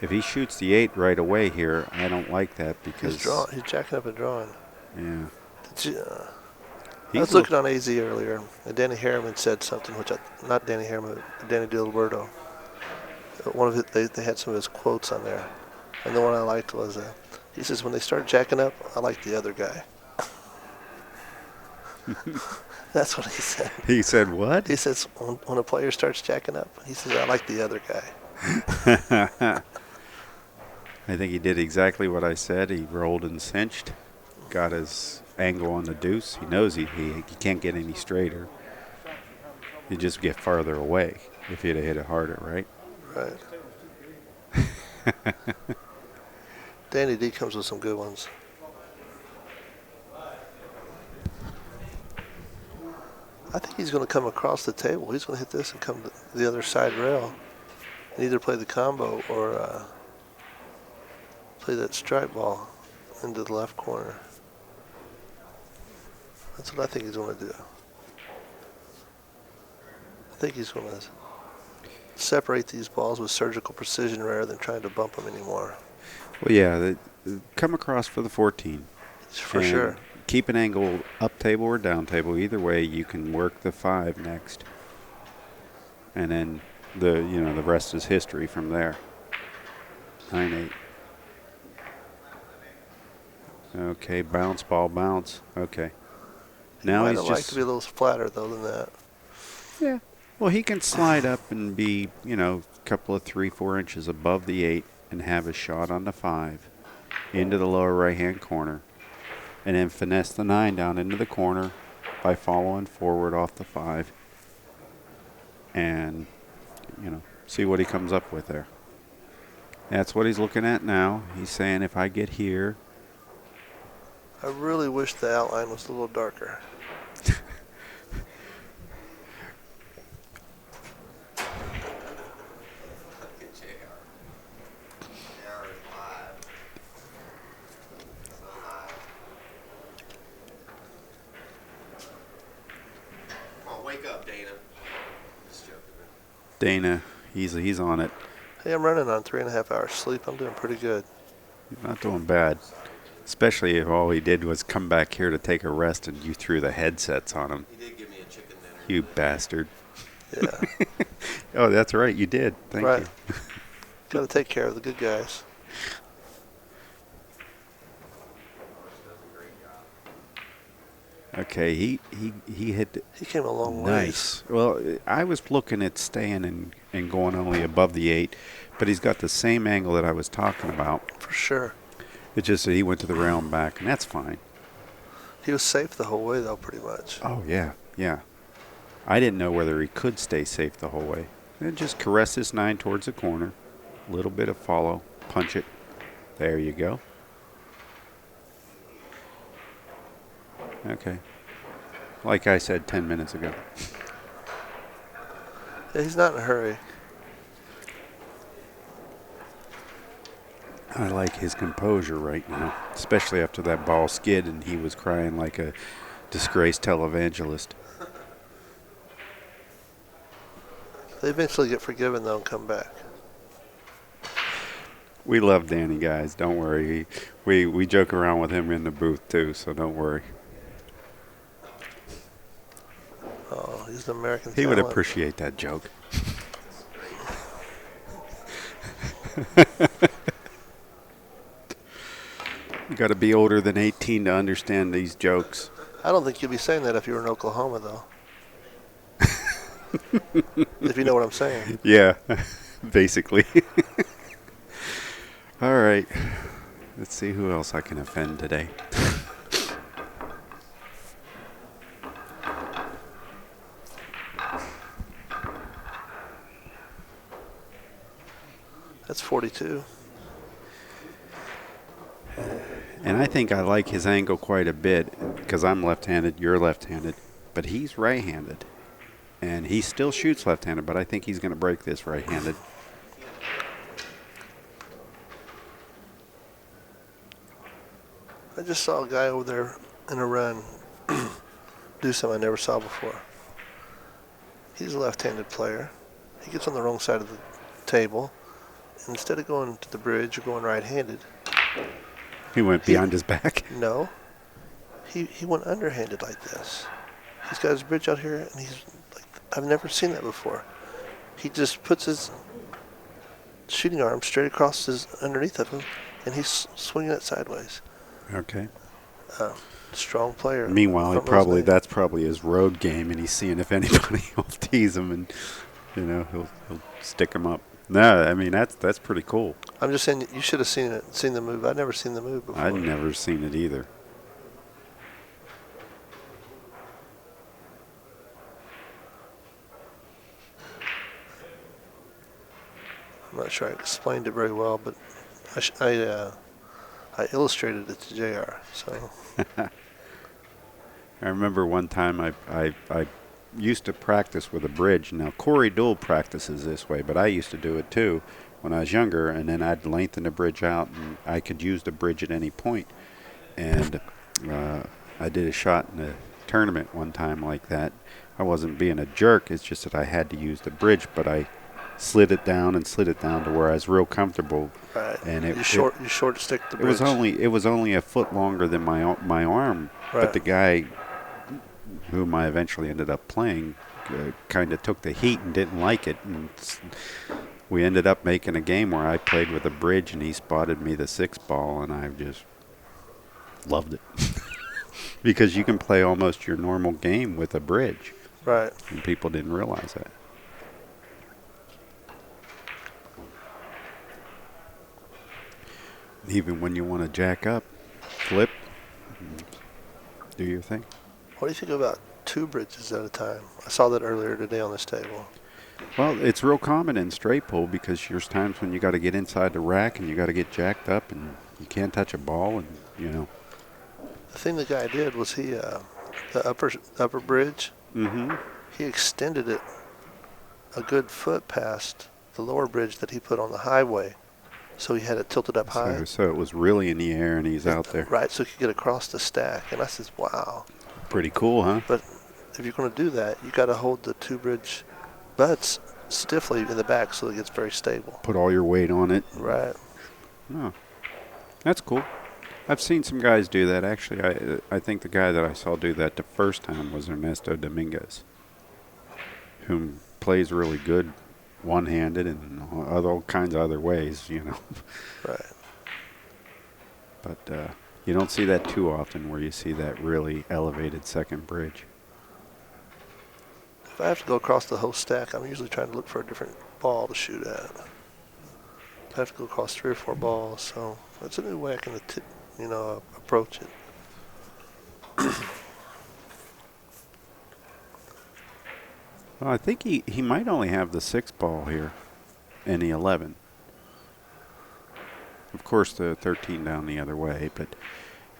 A: If he shoots the 8 right away here, I don't like that because
C: he's jacking up a drawing.
A: Yeah.
C: I was looking on AZ earlier, and Danny Harriman said something, not Danny Harriman, Danny DiLiberto. They had some of his quotes on there, and the one I liked was, he says, when they start jacking up, I like the other guy. That's what he said.
A: He said what?
C: He says, when a player starts jacking up, he says, I like the other guy.
A: I think he did exactly what I said. He rolled and cinched, got his angle on the deuce. He knows he can't get any straighter. You just get farther away if you'd have hit it harder, right?
C: Right. Danny D comes with some good ones. I think he's going to come across the table. He's going to hit this and come to the other side rail and either play the combo or play that strike ball into the left corner. That's what I think he's going to do. I think he's going to separate these balls with surgical precision rather than trying to bump them anymore.
A: Well, yeah, come across for the 14.
C: For
A: and
C: sure.
A: Keep an angle up table or down table. Either way, you can work the 5 next. And then the rest is history from there. 9-8. Okay, bounce, ball, bounce. Okay. Now he's
C: I'd like to be a little flatter, though, than that.
A: Yeah. Well, he can slide up and be, a couple of 3-4 inches above the 8 and have a shot on the 5 into the lower right-hand corner. And then finesse the 9 down into the corner by following forward off the 5. And, see what he comes up with there. That's what he's looking at now. He's saying if I get here.
C: I really wish the outline was a little darker.
B: Wake up, Dana. Just joking.
A: Dana, he's on it.
C: Hey, I'm running on 3.5 hours sleep. I'm doing pretty good.
A: You're not doing bad. Especially if all he did was come back here to take a rest and you threw the headsets on him.
B: He did give me a chicken dinner.
A: You bastard.
C: Yeah.
A: Oh, that's right. You did. Thank
C: Right.
A: you.
C: Got to take care of the good guys.
A: Okay, he hit
C: He came a long
A: nice. Well, I was looking at staying and going only above the 8, but he's got the same angle that I was talking about.
C: ways. For sure.
A: It's just that he went to the rail and back, and that's fine.
C: He was safe the whole way, though, pretty much.
A: Oh, yeah, yeah. I didn't know whether he could stay safe the whole way. And just caress this 9 towards the corner. A little bit of follow. Punch it. There you go. Okay. Like I said 10 minutes ago.
C: Yeah, he's not in a hurry.
A: I like his composure right now, especially after that ball skid and he was crying like a disgraced televangelist.
C: They eventually get forgiven, though, and come back.
A: We love Danny, guys. Don't worry. We joke around with him in the booth, too, so don't worry.
C: Oh, he's an American
A: He would
C: talent.
A: appreciate that joke. You got to be older than 18 to understand these jokes.
C: I don't think you'd be saying that if you were in Oklahoma, though. If you know what I'm saying.
A: Yeah, basically. All right. Let's see who else I can offend today.
C: That's 42.
A: And I think I like his angle quite a bit because I'm left-handed, you're left-handed, but he's right-handed. And he still shoots left-handed, but I think he's going to break this right-handed.
C: I just saw a guy over there in a run do something I never saw before. He's a left-handed player. He gets on the wrong side of the table. And instead of going to the bridge or going right-handed,
A: He went behind his back.
C: no, he went underhanded like this. He's got his bridge out here, and he's like, I've never seen that before. He just puts his shooting arm straight across his underneath of him, and he's swinging it sideways.
A: Okay.
C: Strong player.
A: Meanwhile,
C: Front nose name.
A: that's probably his road game, and he's seeing if anybody will tease him, and he'll stick him up. No, I mean that's pretty cool.
C: I'm just saying you should have seen the move. I'd never seen the move before.
A: I'd never seen it either.
C: I'm not sure I explained it very well, but I illustrated it to JR. So
A: I remember one time I used to practice with a bridge. Now, Corey Deuel practices this way, but I used to do it too when I was younger, and then I'd lengthen the bridge out, and I could use the bridge at any point. And I did a shot in a tournament one time like that. I wasn't being a jerk. It's just that I had to use the bridge, but I slid it down to where I was real comfortable.
C: right,
A: And
C: you short stick the bridge.
A: it was only a foot longer than my arm,
C: Right.
A: but the guy whom I eventually ended up playing kind of took the heat and didn't like it, and we ended up making a game where I played with a bridge and he spotted me the 6-ball, and I just loved it. Because you can play almost your normal game with a bridge.
C: Right.
A: And people didn't realize that. Even when you want to jack up, flip, do your thing.
C: What do you think about 2 bridges at a time? I saw that earlier today on this table.
A: Well, it's real common in straight pull because there's times when you got to get inside the rack and you got to get jacked up and you can't touch a ball, and
C: The thing the guy did was the upper bridge,
A: Mm-hmm.
C: he extended it a good foot past the lower bridge that he put on the highway. So he had it tilted up high.
A: So it was really in the air and he's out there.
C: Right, so he could get across the stack. And I says, wow.
A: Pretty cool, huh?
C: But if you're going to do that, you got to hold the 2 bridge butts stiffly in the back so it gets very stable.
A: Put all your weight on it.
C: Right.
A: Oh, that's cool. I've seen some guys do that. Actually, I think the guy that I saw do that the first time was Ernesto Dominguez, whom plays really good one-handed and all kinds of other ways,
C: Right.
A: But you don't see that too often where you see that really elevated second bridge.
C: If I have to go across the whole stack, I'm usually trying to look for a different ball to shoot at. I have to go across 3 or 4 balls, so that's a new way I can approach it.
A: Well, I think he might only have the 6-ball here and the 11. Of course, the 13 down the other way, but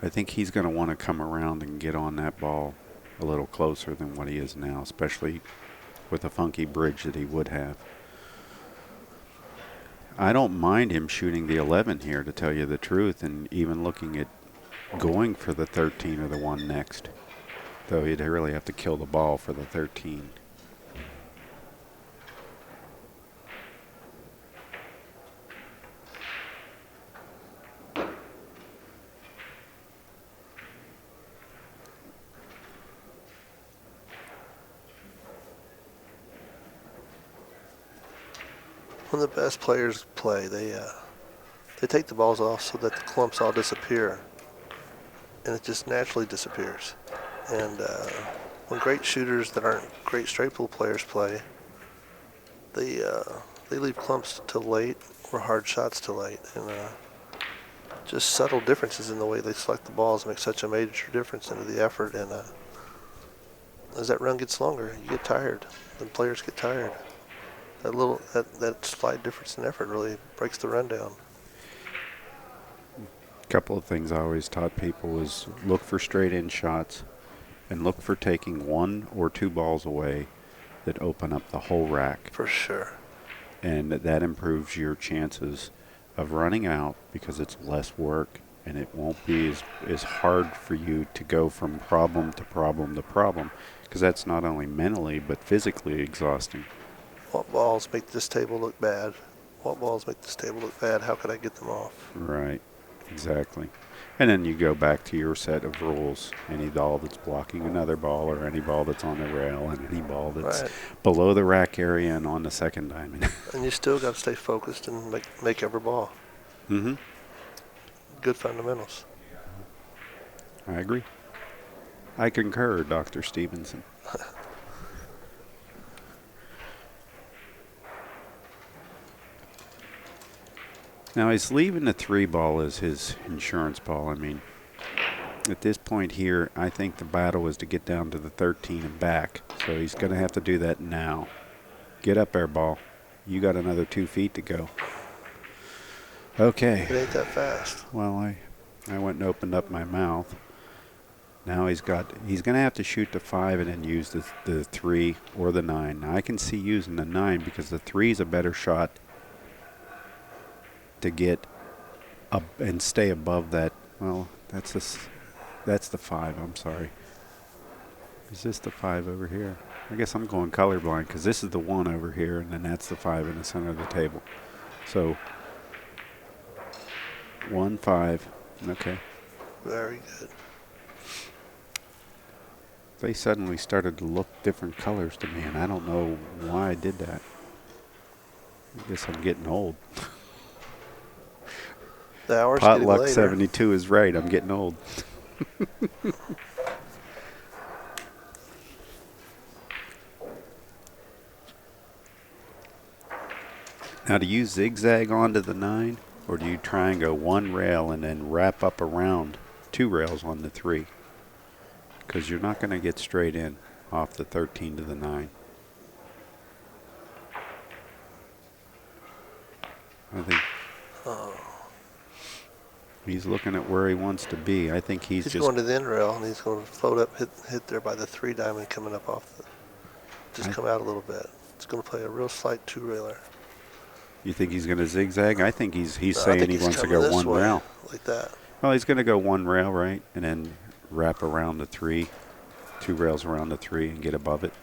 A: I think he's going to want to come around and get on that ball a little closer than what he is now, especially with a funky bridge that he would have. I don't mind him shooting the 11 here, to tell you the truth, and even looking at going for the 13 or the 1 next, though he'd really have to kill the ball for the 13.
C: When the best players play, they take the balls off so that the clumps all disappear, and it just naturally disappears. And when great shooters that aren't great straight pull players play, they leave clumps till late or hard shots till late, and just subtle differences in the way they select the balls make such a major difference into the effort. And as that run gets longer, you get tired. The players get tired. That slight difference in effort really breaks the run down.
A: A couple of things I always taught people is look for straight-in shots and look for taking 1 or 2 balls away that open up the whole rack.
C: For sure.
A: And that improves your chances of running out because it's less work and it won't be as hard for you to go from problem to problem to problem, because that's not only mentally but physically exhausting.
C: What balls make this table look bad? What balls make this table look bad? How could I get them off?
A: Right, exactly. And then you go back to your set of rules. Any ball that's blocking another ball, or any ball that's on the rail, and any ball that's
C: Right.
A: below the rack area and on the second diamond.
C: And you still got to stay focused and make every ball.
A: Mm-hmm.
C: Good fundamentals.
A: I agree. I concur, Dr. Stevenson. Now, he's leaving the 3 ball as his insurance ball. I mean, at this point here, I think the battle is to get down to the 13 and back. So he's going to have to do that now. Get up there, ball. You got another 2 feet to go. Okay.
C: It ain't that fast.
A: Well, I went and opened up my mouth. Now he's going to have to shoot the 5 and then use the 3 or the 9. Now I can see using the 9 because the 3 is a better shot to get up and stay above that. Well, that's the 5. I'm sorry. Is this the 5 over here? I guess I'm going colorblind because this is the 1 over here, and then that's the 5 in the center of the table. So 1, 5. Okay.
C: Very good.
A: They suddenly started to look different colors to me, and I don't know why I did that. I guess I'm getting old.
C: The hour's getting
A: Potluck
C: later.
A: 72 is right. I'm getting old. Now, do you zigzag onto the 9, or do you try and go 1 rail and then wrap up around 2 rails on the 3? Because you're not going to get straight in off the 13 to the 9. I think he's looking at where he wants to be. I think he's just
C: going to the end rail, and he's going to float up, hit there by the 3 diamond coming up off the. Just come out a little bit. It's going to play a real slight 2-railer.
A: You think he's going to zigzag? I think he's
C: No,
A: saying he wants to go 1 rail.
C: Like that.
A: Well, he's going to go 1 rail, right? And then wrap around the 3, 2 rails around the 3 and get above it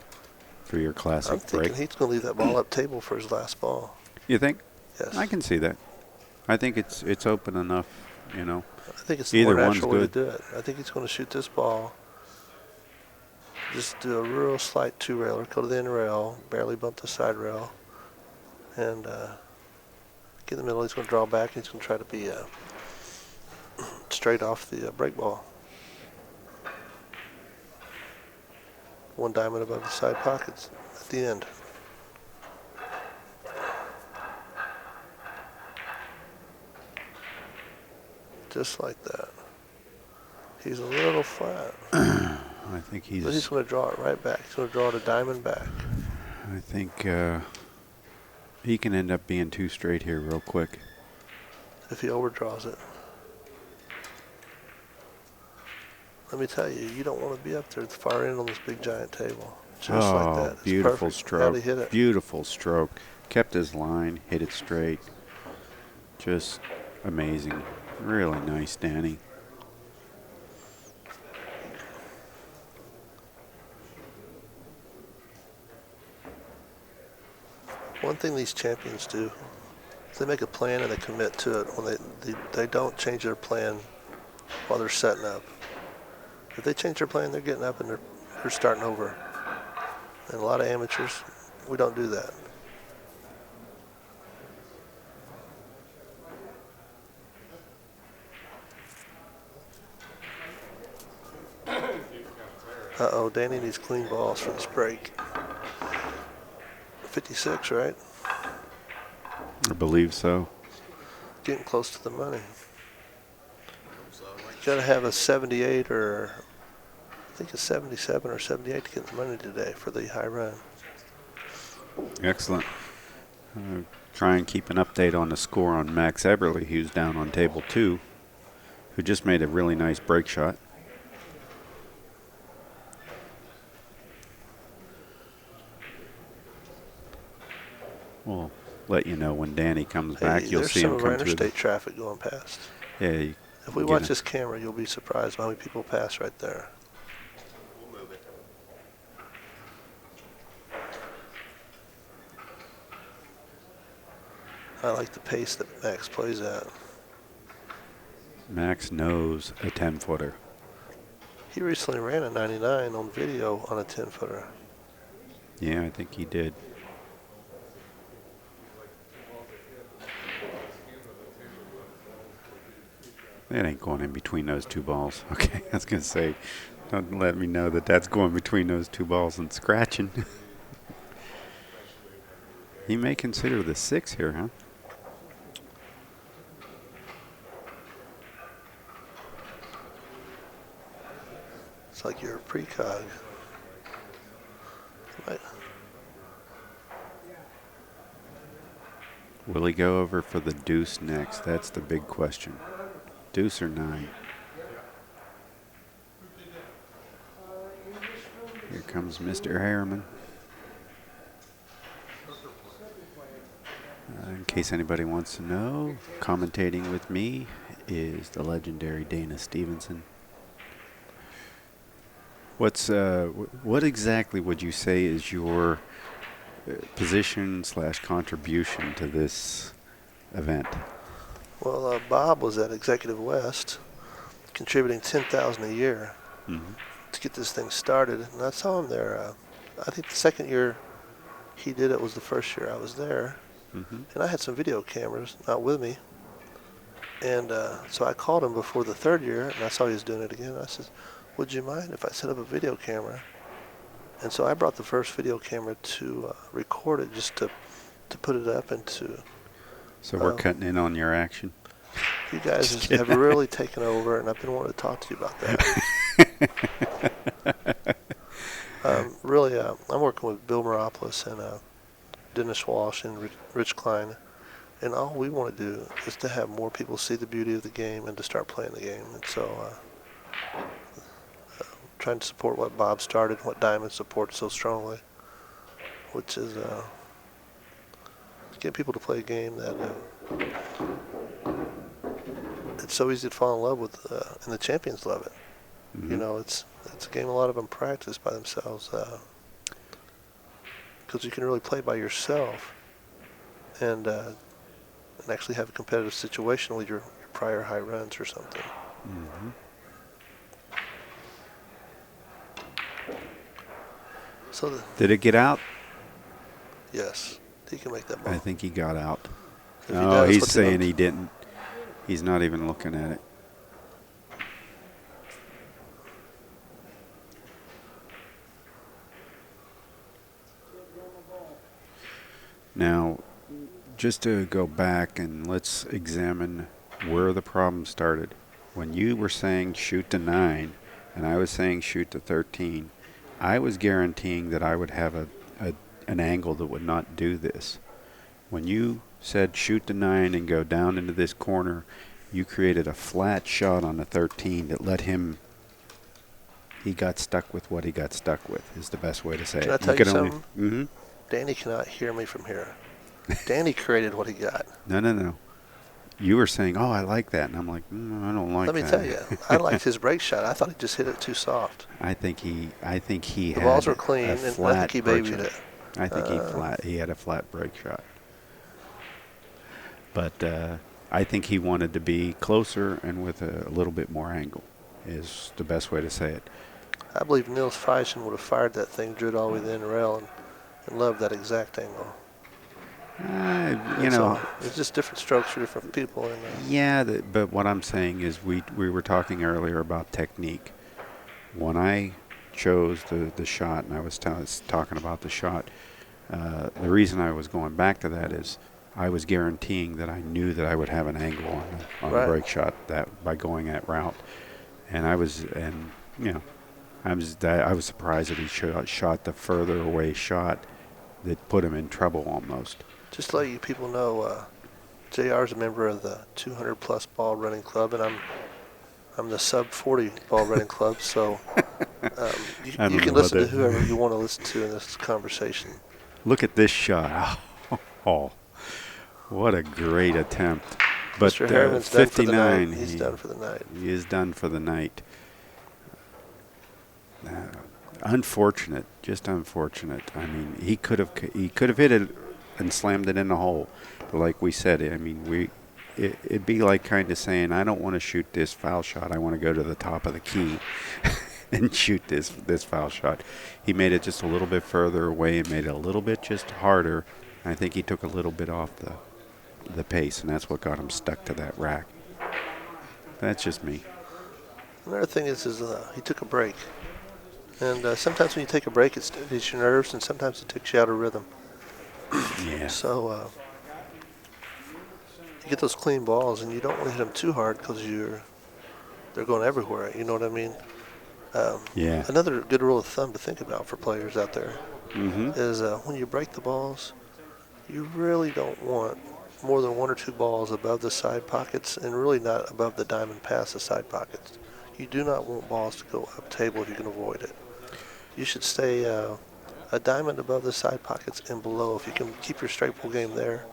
A: for your classic
C: I'm thinking
A: break.
C: he's going to leave that ball up table for his last ball.
A: You think?
C: Yes.
A: I can see that. I think it's open enough, you know.
C: I think it's the
A: Either
C: more
A: one's
C: natural way to
A: good.
C: do it. I think he's going to shoot this ball. Just do a real slight 2-railer, go to the end rail, barely bump the side rail, and get in the middle. He's going to draw back. And he's going to try to be straight off the break ball. 1 diamond above the side pockets at the end. Just like that. He's a little flat.
A: I think
C: But he's going to draw it right back. He's going to draw it a diamond back.
A: I think he can end up being 2 straight here real quick.
C: If he overdraws it. Let me tell you, you don't want to be up there at the far end on this big giant table. Just like that. It's
A: Beautiful
C: perfect.
A: stroke.
C: How'd he hit it?
A: Beautiful stroke. Kept his line, hit it straight. Just amazing. Really nice, Danny.
C: One thing these champions do, is they make a plan and they commit to it. When they don't change their plan while they're setting up. If they change their plan, they're getting up and they're starting over. And a lot of amateurs, we don't do that. Uh-oh, Danny needs clean balls for this break. 56, right?
A: I believe so.
C: Getting close to the money. You got to have a 78 or I think a 77 or 78 to get the money today for the high run.
A: Excellent. Try and keep an update on the score on Max Eberly, who's down on table 2, who just made a really nice break shot. We'll let you know when Danny comes back. You'll see him come through.
C: There's some of our interstate traffic going past.
A: Yeah.
C: If we watch this camera, you'll be surprised by how many people pass right there.
B: We'll move it.
C: I like the pace that Max plays at.
A: Max knows a 10-footer.
C: He recently ran a 99 on video on a 10-footer.
A: Yeah, I think he did. That ain't going in between those 2 balls. Okay, I was going to say, don't let me know that that's going between those 2 balls and scratching. He may consider the 6 here, huh?
C: It's like you're a precog. Right.
A: Will he go over for the deuce next? That's the big question. Deuce or 9? Here comes Mr. Harriman. In case anybody wants to know, commentating with me is the legendary Dana Stevenson. What exactly would you say is your position / contribution to this event?
C: Well, Bob was at Executive West, contributing $10,000 a year to get this thing started, and I saw him there. I think the second year he did it was the first year I was there, and I had some video cameras not with me, and so I called him before the third year, and I saw he was doing it again. I said, "Would you mind if I set up a video camera?" And so I brought the first video camera to record it, just to put it up and to.
A: So we're cutting in on your action.
C: You guys have really taken over, and I've been wanting to talk to you about that. Really, I'm working with Bill Moropoulos and Dennis Walsh and Rich Klein, and all we want to do is to have more people see the beauty of the game and to start playing the game. And so, trying to support what Bob started, what Diamond supports so strongly, which is get people to play a game that it's so easy to fall in love with, and the champions love it. You know, it's a game a lot of them practice by themselves, because you can really play by yourself and actually have a competitive situation with your prior high runs or something. So
A: Did it get out?
C: yes, he can make that ball.
A: I think he got out.
C: If he
A: No,
C: does,
A: he's
C: what's he
A: saying
C: done?
A: he didn't. He's not even looking at it. Now, just to go back and let's examine where the problem started. When you were saying shoot to 9 and I was saying shoot to 13, I was guaranteeing that I would have an angle that would not do this. When you said shoot to 9 and go down into this corner, you created a flat shot on the 13 that let him. He got stuck with what he got stuck with, is the best way to say
C: Can
A: it.
C: I tell you something?
A: Mm-hmm.
C: Danny cannot hear me from here. Danny created what he got.
A: No. You were saying, "Oh, I like that," and I'm like, I don't like that.
C: Let me tell you, I liked his break shot. I thought he just hit it too soft.
A: I think he
C: The
A: had
C: balls were clean,
A: a
C: and I
A: flat
C: think he
A: break
C: babied
A: shot.
C: it.
A: I think he had a flat break shot. But I think he wanted to be closer and with a little bit more angle, is the best way to say it.
C: I believe Nils Feischen would have fired that thing, drew it all the way to the end rail, and loved that exact angle. So it's just different strokes for different people. And,
A: yeah, but what I'm saying is we were talking earlier about technique. When I chose the shot, and I was talking about the shot, the reason I was going back to that is I was guaranteeing that I knew that I would have an angle on the break shot that by going that route, and I was surprised that he shot the further away shot that put him in trouble almost.
C: just to let you people know, JR is a member of the 200-plus ball running club, and I'm the sub-40 ball running club. So you can listen to whoever you want to listen to in this conversation.
A: Look at this shot. Oh, what a great attempt. But
C: Mr. Harriman's
A: 59,
C: done for the night. He's done for the night.
A: He is done for the night. Unfortunate, just unfortunate. I mean, he could have hit it and slammed it in the hole. But like we said, I mean, it'd be like kind of saying, I don't want to shoot this foul shot. I want to go to the top of the key and shoot this foul shot. He made it just a little bit further away and made it a little bit just harder. I think he took a little bit off the pace, and that's what got him stuck to that rack. That's just me.
C: Another thing is he took a break. And sometimes when you take a break, it steadies your nerves, and sometimes it takes you out of rhythm.
A: Yeah.
C: So you get those clean balls, and you don't want to hit them too hard because they're going everywhere. You know what I mean?
A: Yeah.
C: Another good rule of thumb to think about for players out there
A: Mm-hmm.
C: is when you break the balls, you really don't want more than 1 or 2 balls above the side pockets and really not above the diamond past the side pockets. You do not want balls to go up table if you can avoid it. You should stay a diamond above the side pockets and below. If you can keep your straight pull game there,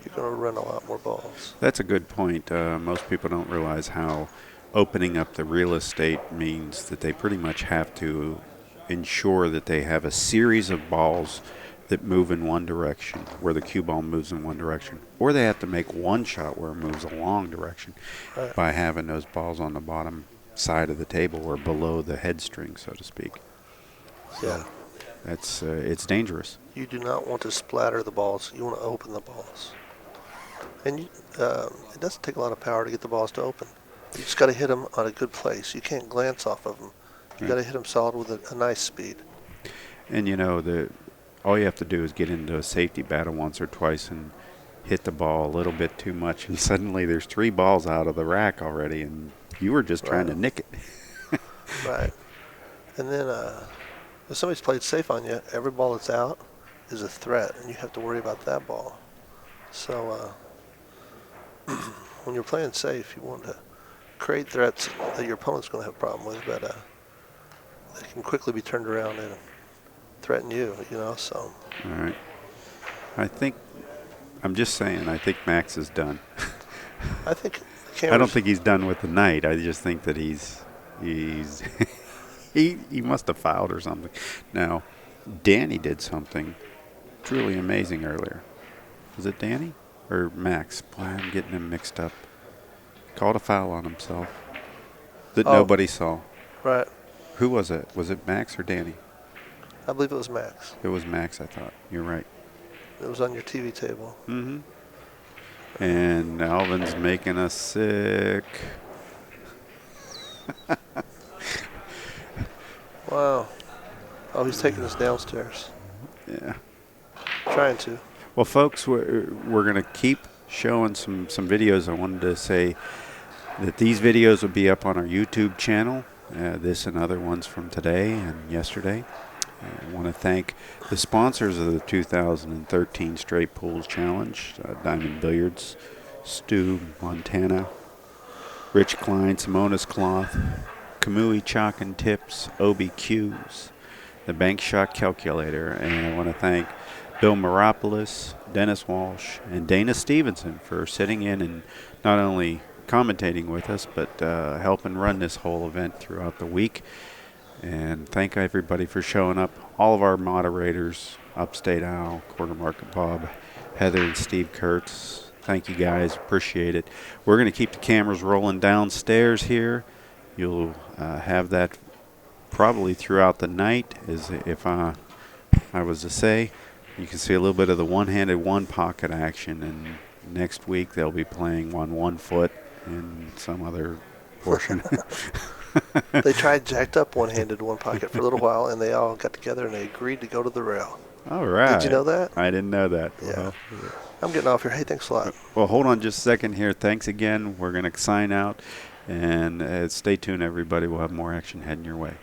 C: you're going to run a lot more balls.
A: That's a good point. Most people don't realize how opening up the real estate means that they pretty much have to ensure that they have a series of balls that move in one direction, where the cue ball moves in one direction, or they have to make one shot where it moves a long direction
C: Right.
A: by having those balls on the bottom side of the table or below the head string, so to speak.
C: Yeah.
A: That's it's dangerous.
C: You do not want to splatter the balls. You want to open the balls. And it doesn't take a lot of power to get the balls to open. You just got to hit them on a good place. You can't glance off of them. You got to hit them solid with a nice speed.
A: And you know, all you have to do is get into a safety battle once or twice and hit the ball a little bit too much, and suddenly there's 3 balls out of the rack already, and you were just trying to nick it.
C: Right. And then if somebody's played safe on you, every ball that's out is a threat, and you have to worry about that ball. So when you're playing safe, you want to create threats that your opponent's going to have a problem with, but they can quickly be turned around and threaten you, so.
A: All right. I'm just saying, I think Max is done.
C: I think
A: I don't think he's done with the night. I just think that he's he must have fouled or something. Now, Danny did something truly amazing earlier. Was it Danny or Max? Boy, I'm getting them mixed up. Called a foul on himself that nobody saw.
C: Right.
A: Who was it? Was it Max or Danny?
C: I believe it was Max.
A: It was Max, I thought. You're right.
C: It was on your TV table.
A: Mm-hmm. And Alvin's making us sick.
C: Wow. Oh, he's taking us downstairs.
A: Yeah.
C: Trying to.
A: Well, folks, we're going to keep showing some videos. I wanted to say that these videos will be up on our YouTube channel, this and other ones from today and yesterday. I want to thank the sponsors of the 2013 Straight Pools Challenge, Diamond Billiards, Stu, Mattana, Rich Klein, Simonis Cloth, Kamui Chalk and Tips, OBQs, the Bank Shot Calculator, and I want to thank Bill Maropoulos, Dennis Walsh, and Dana Stevenson for sitting in and not only commentating with us, but helping run this whole event throughout the week. And thank everybody for showing up. All of our moderators, Upstate Al, Quarter Market Bob, Heather and Steve Kurtz. Thank you guys. Appreciate it. We're going to keep the cameras rolling downstairs here. You'll have that probably throughout the night, as if I was to say. You can see a little bit of the one-handed, one-pocket action. And next week they'll be playing on 1 foot in some other portion.
C: They tried jacked up one-handed, one pocket for a little while, and they all got together and they agreed to go to the rail.
A: All right.
C: Did you know that?
A: I didn't know that.
C: Yeah.
A: Well,
C: I'm getting off here. Hey, thanks a lot.
A: well, hold on just a second here. Thanks again. We're going to sign out. And stay tuned, everybody. We'll have more action heading your way.